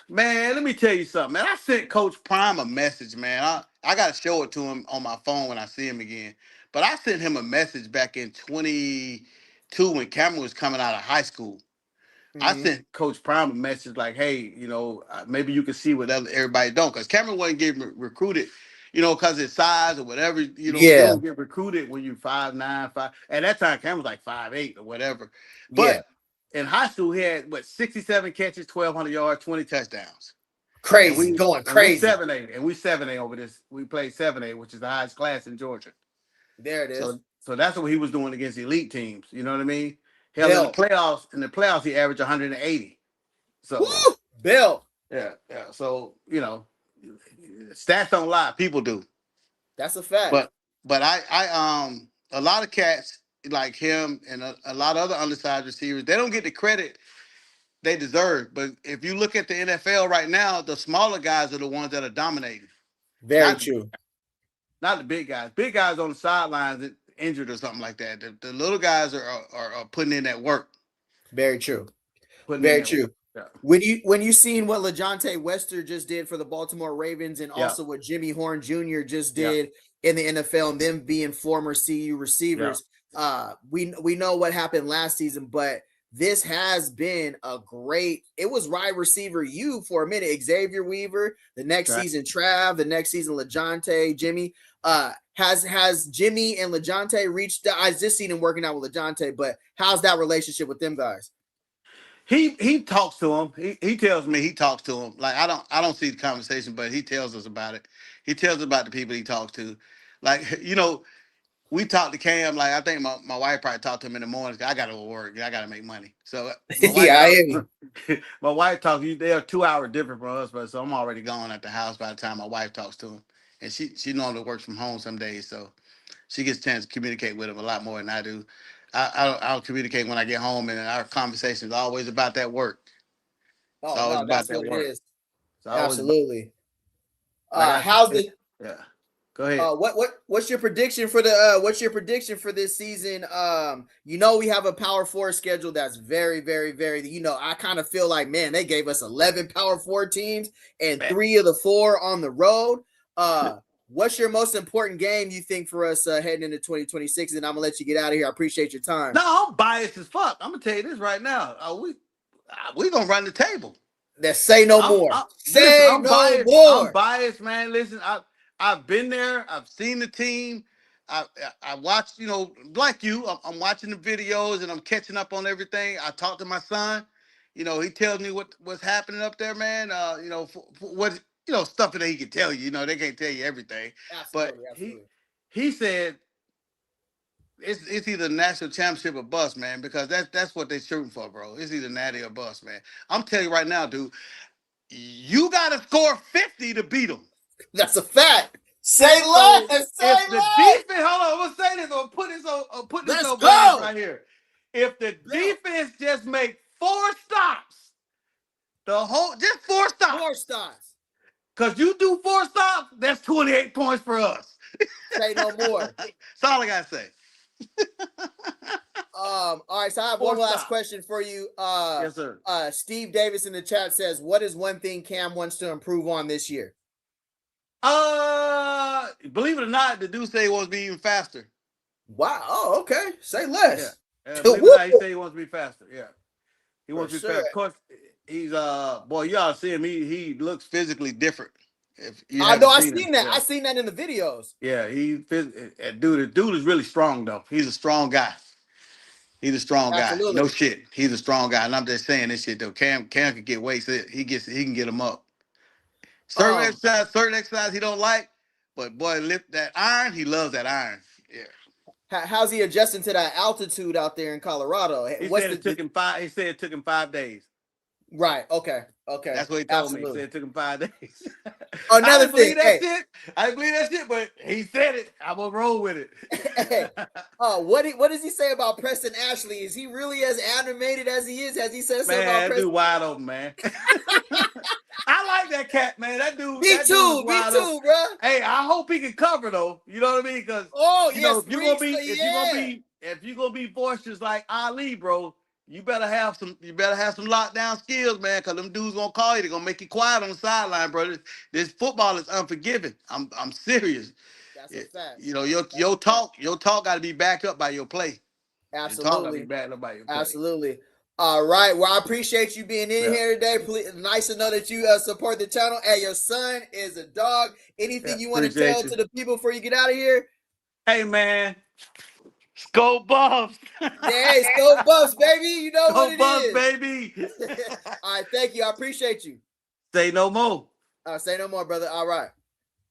Man, let me tell you something, man. I sent Coach Prime a message, man. I got to show it to him on my phone when I see him again. But I sent him a message back in 2022 when Cameron was coming out of high school. Mm-hmm. I sent Coach Prime a message like, hey, maybe you can see what everybody don't. Because Cameron wasn't getting recruited, because of his size or whatever. You don't get recruited when you're 5'9", 5. At that time, Cameron was like 5'8" or whatever. But in high school, he had 67 catches, 1,200 yards, 20 touchdowns. Crazy, going crazy. And we 7A over this. We played 7A, which is the highest class in Georgia. There it is. So that's what he was doing against elite teams. You know what I mean? Hell, in the playoffs, he averaged 180. So Bill. Yeah. So stats don't lie. People do. That's a fact. But I a lot of cats like him and a lot of other undersized receivers, they don't get the credit they deserve. But if you look at the NFL right now, the smaller guys are the ones that are dominating. Very true. Not the big guys. Big guys on the sidelines injured or something like that. The little guys are putting in that work. Very true. Very true. Yeah. When you seen what LaJohntay Wester just did for the Baltimore Ravens and also what Jimmy Horn Jr. just did in the NFL and them being former CU receivers, we know what happened last season, but this has been it was wide receiver U for a minute. Xavier Weaver, the next season Trav, the next season LaJohntay, Jimmy. Has Jimmy and LaJohntay reached? I just seen him working out with LaJohntay, but how's that relationship with them guys? He talks to him. He tells me he talks to him. Like I don't see the conversation, but he tells us about it. He tells us about the people he talks to. Like, we talked to Cam. Like, I think my wife probably talked to him in the morning. I got to work. I got to make money. So my wife talks. They are 2 hours different from us, but so I'm already gone at the house by the time my wife talks to him. And she normally works from home some days, so she gets a chance to communicate with him a lot more than I do. I'll communicate when I get home, and our conversation is always about that work. Oh, it's always about that work. It is. Absolutely. Go ahead. What's your prediction for this season? We have a Power 4 schedule that's very, very, very. I kind of feel like, man, they gave us 11 Power 4 teams and 3 of the 4 on the road. What's your most important game you think for us heading into 2026? And I'm gonna let you get out of here. I appreciate your time. No, I'm biased as fuck. I'm gonna tell you this right now. We gonna run the table. Say no more. I'm biased, man. Listen, I've been there. I've seen the team. I watched, like you. I'm watching the videos and I'm catching up on everything. I talked to my son. He tells me what's happening up there, man. Stuff that he can tell you. They can't tell you everything. Absolutely, but he said it's either national championship or bust, man, because that's what they're shooting for, bro. It's either natty or bust, man. I'm telling you right now, dude, you got to score 50 to beat them. That's a fact. Say So less. Say if the less. defense, hold on, I'm gonna say this or put this Let's on go. right here. If the defense just make 4 stops, just 4 stops. 4 stops. Cause you do 4 stops, that's 28 points for us. Say no more. That's all I gotta say. All right, so I have 4 one last stops. question for you. Yes, sir. Steve Davis in the chat says, what is one thing Cam wants to improve on this year? Believe it or not, the dude say he wants to be even faster. Wow. Oh, okay. Say less. Yeah. Believe it or not, he say he wants to be faster. Yeah. He wants to be faster. Of course, he's boy, you ought to see him. He looks physically different. If you I know, I seen seen him. that. Yeah. I seen that in the videos. Yeah, the dude is really strong though. He's a strong guy. He's a strong Absolutely. guy. No shit. He's a strong guy. And I'm just saying this shit though. Cam can get weights. He can get him up. Certain exercise he don't like, but boy, lift that iron. He loves that iron. Yeah. How's he adjusting to that altitude out there in Colorado? He said it took him 5 days. Right. Okay. That's what he told me. He said it took him 5 days. Another thing. I didn't believe that shit, but he said it. I'm gonna roll with it. Hey, what does he say about Preston Ashley? Is he really as animated as he is? Has he said something about Preston? Dude wide open, man. I like that cat, man. That dude. Me too, bro. Hey, I hope he can cover though. You know what I mean? Because if you're gonna be boisterous like Ali, bro, you better have some lockdown skills, man. Because them dudes gonna call you. They're gonna make you quiet on the sideline, bro. This football is unforgiving. I'm serious. That's a fact. You know, your talk got to be backed up by your play. Absolutely. Absolutely. All right. Well, I appreciate you being in here today. Nice to know that you support the channel. Hey, your son is a dog. Anything you want to tell to the people before you get out of here? Hey, man. Scope Buffs. Hey, Scope Buffs, baby. You know what it Buffs, is. baby. All right. Thank you. I appreciate you. Say no more. Say no more, brother. All right.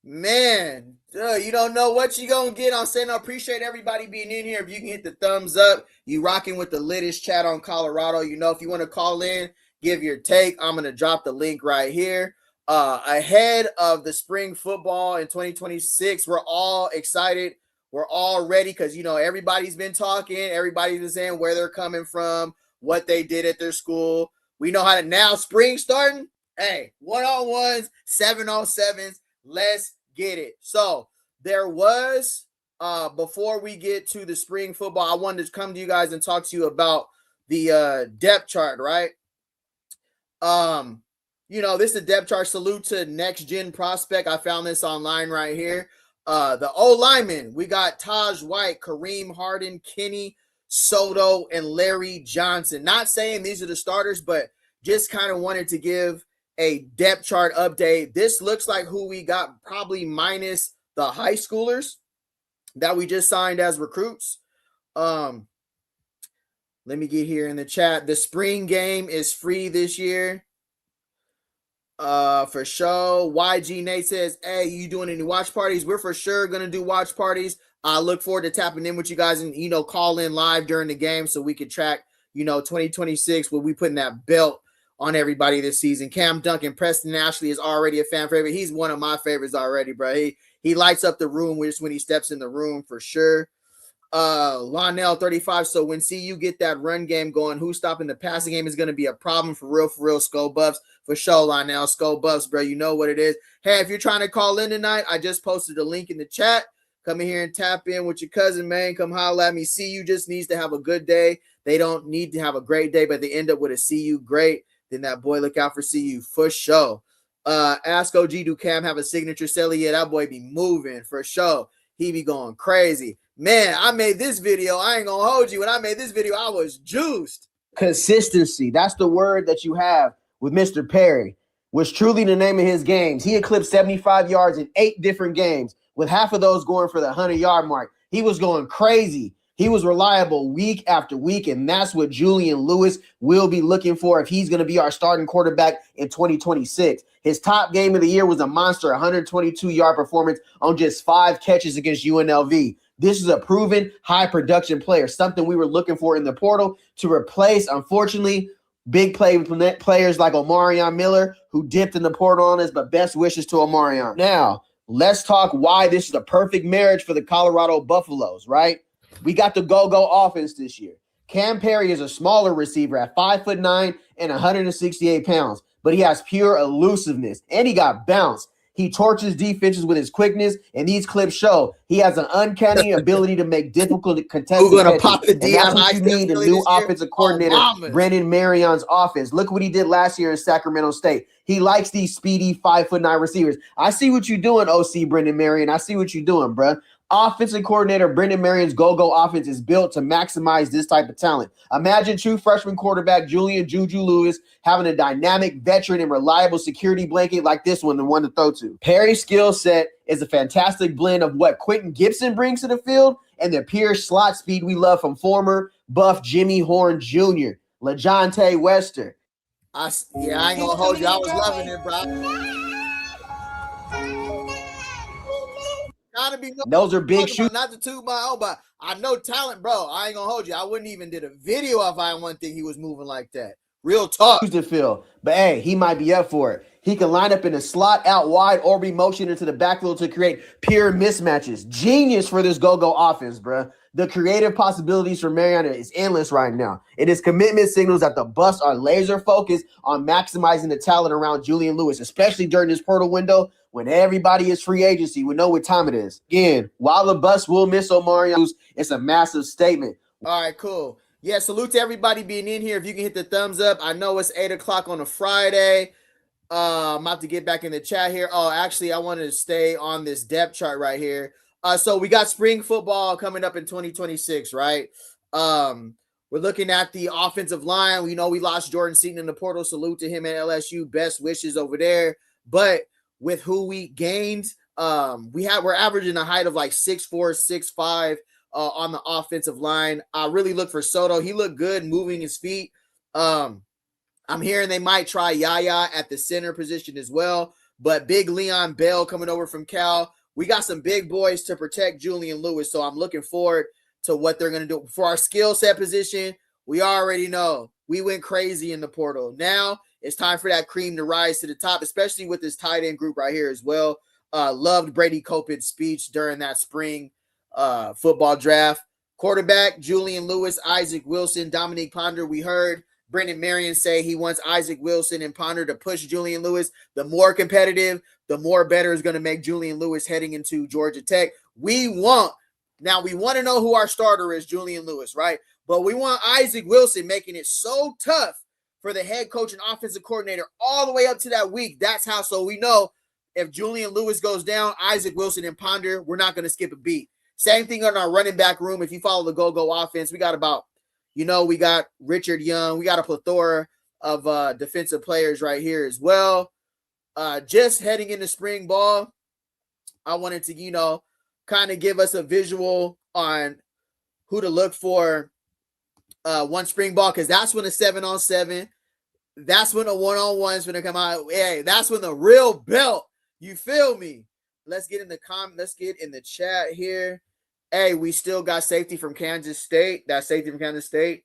Man, you don't know what you gonna get. I'm saying I appreciate everybody being in here. If you can hit the thumbs up, you rocking with the latest chat on Colorado. You know, if you want to call in, give your take. I'm gonna drop the link right here. Ahead of the spring football in 2026, we're all excited. We're all ready because, you know, everybody's been talking. Everybody's been saying where they're coming from, what they did at their school. We know how to now spring starting. Hey, 1-on-1s, 7-on-7s. Let's get it. So there was, before we get to the spring football, I wanted to come to you guys and talk to you about the depth chart, right? You know, this is a depth chart. Salute to Next Gen Prospect. I found this online right here. The O-linemen, we got Taj White, Kareem Harden, Kenny Soto, and Larry Johnson. Not saying these are the starters, but just kind of wanted to give a depth chart update. This looks like who we got, probably minus the high schoolers that we just signed as recruits. Let me get here in the chat. The spring game is free this year. For sure. YG Nate says, hey, you doing any watch parties? We're for sure gonna do watch parties. I look forward to tapping in with you guys and, you know, call in live during the game so we can track, you know, 2026 when we putting that belt on everybody this season. Cam Duncan, Preston Ashley is already a fan favorite. He's one of my favorites already, bro. He lights up the room just when he steps in the room for sure. Lionel 35. So when CU get that run game going, who's stopping the passing game is going to be a problem for real. Skull Buffs for sure. Lionel, Skull Buffs, bro. You know what it is. Hey, if you're trying to call in tonight, I just posted a link in the chat. Come in here and tap in with your cousin, man. Come holler at me. CU just needs to have a good day. They don't need to have a great day, but they end up with a CU great. Then that boy look out for CU for sure. Ask OG, do Cam have a signature celly? Yeah, that boy be moving for sure. He be going crazy. Man, I made this video. I ain't gonna hold you. When I made this video, I was juiced. Consistency. That's the word that you have with Mr. Perry. Was truly the name of his games. He eclipsed 75 yards in 8 different games, with half of those going for the 100-yard mark. He was going crazy. He was reliable week after week, and that's what Julian Lewis will be looking for if he's going to be our starting quarterback in 2026. His top game of the year was a monster 122-yard performance on just 5 catches against UNLV. This is a proven high production player, something we were looking for in the portal to replace, unfortunately, big play players like Omarion Miller, who dipped in the portal on us, but best wishes to Omarion. Now, let's talk why this is a perfect marriage for the Colorado Buffaloes, right? We got the go-go offense this year. Cam Perry is a smaller receiver at 5'9" and 168 pounds, but he has pure elusiveness, and he got bounce. He torches defenses with his quickness, and these clips show he has an uncanny ability to make difficult contested catches. Pop the And that's what you need a new offensive coordinator, Obama's. Brendan Marion's offense. Look what he did last year in Sacramento State. He likes these speedy 5'9" receivers. I see what you're doing, OC Brendan Marion. I see what you're doing, bruh. Offensive coordinator Brendan Marion's go-go offense is built to maximize this type of talent. Imagine true freshman quarterback Julian Juju Lewis having a dynamic veteran and reliable security blanket like this one, the one to throw to. Perry's skill set is a fantastic blend of what Quentin Gibson brings to the field and the pure slot speed we love from former buff Jimmy Horn Jr., LeJontay Wester. I ain't gonna hold you. I was loving it, bro. Those are big shoes. Not to toot my own, but I know talent, bro. I ain't gonna hold you. I wouldn't even did a video if I didn't think he was moving like that. Real talk. To fill, but hey, he might be up for it. He can line up in a slot out wide or be motioned into the backfield to create pure mismatches. Genius for this go-go offense, bro. The creative possibilities for Mariana is endless right now. And his commitment signals that the Buffs are laser focused on maximizing the talent around Julian Lewis, especially during this portal window when everybody is free agency. We know what time it is. Again, while the Buffs will miss Omarion, it's a massive statement. All right, cool. Yeah, salute to everybody being in here. If you can hit the thumbs up. I know it's 8 o'clock on a Friday. I'm about to get back in the chat here. Oh, actually, I wanted to stay on this depth chart right here. So we got spring football coming up in 2026, right? We're looking at the offensive line. We know we lost Jordan Seaton in the portal. Salute to him at LSU. Best wishes over there. But with who we gained, we're averaging a height of like 6'4", 6'5", on the offensive line. I really look for Soto. He looked good moving his feet. I'm hearing they might try Yaya at the center position as well. But big Leon Bell coming over from Cal. We got some big boys to protect Julian Lewis, so I'm looking forward to what they're going to do. For our skill set position, we already know we went crazy in the portal. Now it's time for that cream to rise to the top, especially with this tight end group right here as well. Loved Brady Copeland's speech during that spring football draft. Quarterback, Julian Lewis, Isaac Wilson, Dominique Ponder. We heard Brendan Marion say he wants Isaac Wilson and Ponder to push Julian Lewis. The more competitive, the more better is going to make Julian Lewis heading into Georgia Tech. We want to know who our starter is, Julian Lewis, right? But we want Isaac Wilson making it so tough for the head coach and offensive coordinator all the way up to that week. That's how, so we know if Julian Lewis goes down, Isaac Wilson and Ponder, we're not going to skip a beat. Same thing on our running back room. If you follow the go-go offense, we got we got Richard Young. We got a plethora of defensive players right here as well. Just heading into spring ball, I wanted to, kind of give us a visual on who to look for one spring ball, because that's when a 7-on-7, that's when a 1-on-1 is going to come out. Hey, that's when the real belt, you feel me? Let's get in the chat here. Hey, we still got safety from Kansas State. That safety from Kansas State.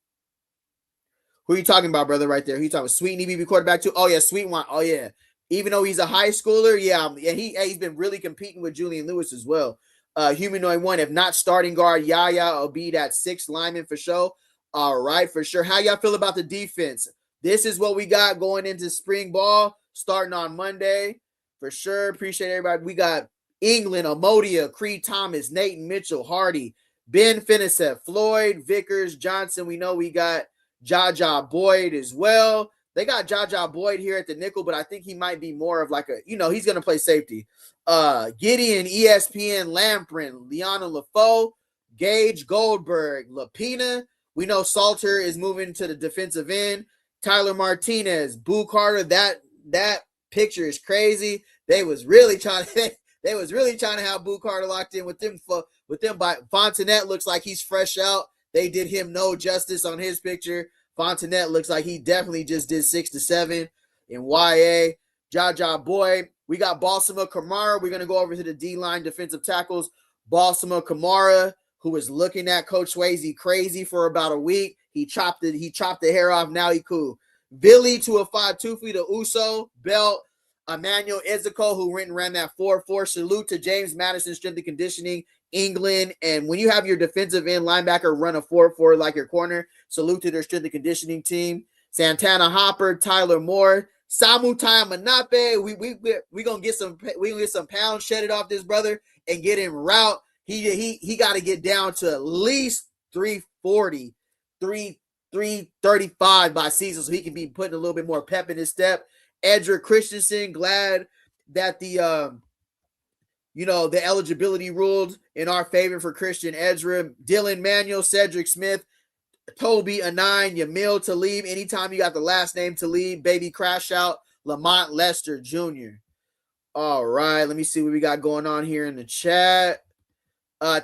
Who are you talking about, brother, right there? Who you talking about? Sweet and EBB quarterback too? Oh, yeah, Sweet one. Oh, yeah. Even though he's a high schooler, yeah, and he's been really competing with Julian Lewis as well. Humanoid one, if not starting guard, Yaya will be that 6th lineman for sure. All right, for sure. How y'all feel about the defense? This is what we got going into spring ball, starting on Monday. For sure. Appreciate everybody. We got England, Amodia, Creed Thomas, Nathan Mitchell, Hardy, Ben Finnessett, Floyd, Vickers, Johnson. We know we got Jaja Boyd as well. They got Jaja Boyd here at the nickel, but I think he might be more of like he's going to play safety. Gideon, ESPN, Lamprin, Liana LaFoe, Gage, Goldberg, Lapina. We know Salter is moving to the defensive end. Tyler Martinez, Boo Carter. That picture is crazy. They was really trying to have Boo Carter locked in with them. By Fontenette looks like he's fresh out. They did him no justice on his picture. Fontenette looks like he definitely just did 6 to 7 in YA. Jaja Boy. We got Balsamo Kamara. We're going to go over to the D-line defensive tackles. Balsamo Kamara, who was looking at Coach Swayze crazy for about a week. He chopped the hair off. Now he cool. Billy to a 5-2 to Uso. Belt. Emmanuel Ezekiel, who ran that 4-4. Salute to James Madison, strength and conditioning, England. And when you have your defensive end linebacker run a 4-4 like your corner, salute to their strength and conditioning team. Santana Hopper, Tyler Moore, Samu Manape. We gonna get some pounds shedded off this brother and get him route. He got to get down to at least 340, 335 by season, so he can be putting a little bit more pep in his step. Edric Christensen, glad that the eligibility ruled in our favor for Christian Ezra. Dylan Manuel, Cedric Smith, Toby Anine, Yamil Talib. Anytime you got the last name Talib, baby crash out. Lamont Lester Jr. All right, let me see what we got going on here in the chat.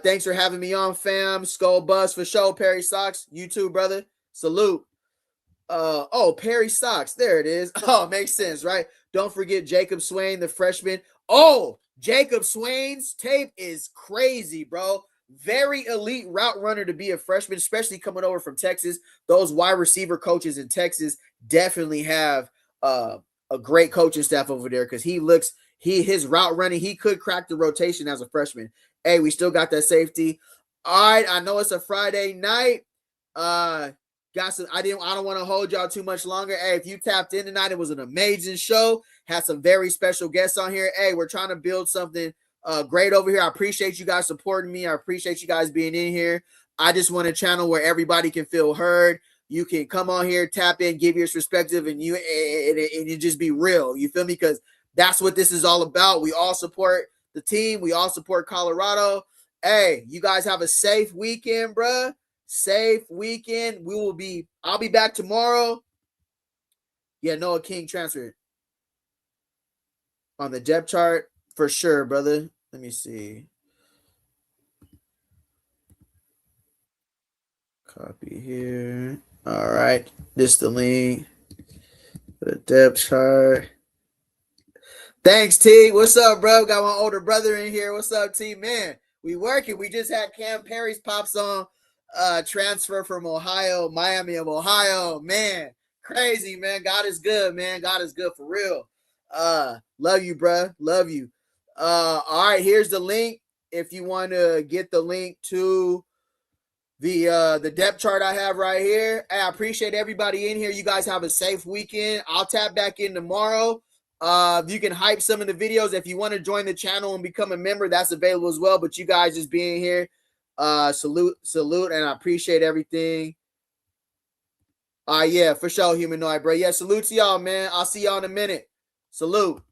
Thanks for having me on, fam. Skull Bus for show. Perry Sox, you too, brother. Salute. Perry Sox. There it is. Oh, makes sense, right? Don't forget Jacob Swain, the freshman. Oh, Jacob Swain's tape is crazy, bro. Very elite route runner to be a freshman, especially coming over from Texas. Those wide receiver coaches in Texas definitely have a great coaching staff over there because his route running, he could crack the rotation as a freshman. Hey, we still got that safety. All right, I know it's a Friday night. I don't want to hold y'all too much longer. Hey, if you tapped in tonight, it was an amazing show. Had some very special guests on here. Hey, we're trying to build something great over here. I appreciate you guys supporting me. I appreciate you guys being in here. I just want a channel where everybody can feel heard. You can come on here, tap in, give your perspective, and you just be real. You feel me? Because that's what this is all about. We all support the team. We all support Colorado. Hey, you guys have a safe weekend, bruh. Safe weekend. I'll be back tomorrow. Yeah, Noah King transferred on the depth chart for sure, brother. Let me see. Copy here. All right. This is the link for the depth chart. Thanks, T. What's up, bro? Got my older brother in here. What's up, T? Man, we working. We just had Cam Perry's pops on transfer from Miami of Ohio. Man, crazy, man. God is good, man. God is good for real. Love you, bro. Love you. All right, here's the link. If you want to get the link to the depth chart I have right here. Hey, I appreciate everybody in here. You guys have a safe weekend. I'll tap back in tomorrow. You can hype some of the videos. If you want to join the channel and become a member, that's available as well. But you guys just being here, salute, and I appreciate everything. Yeah, for sure, humanoid, bro. Yeah, salute to y'all, man. I'll see y'all in a minute. Salute.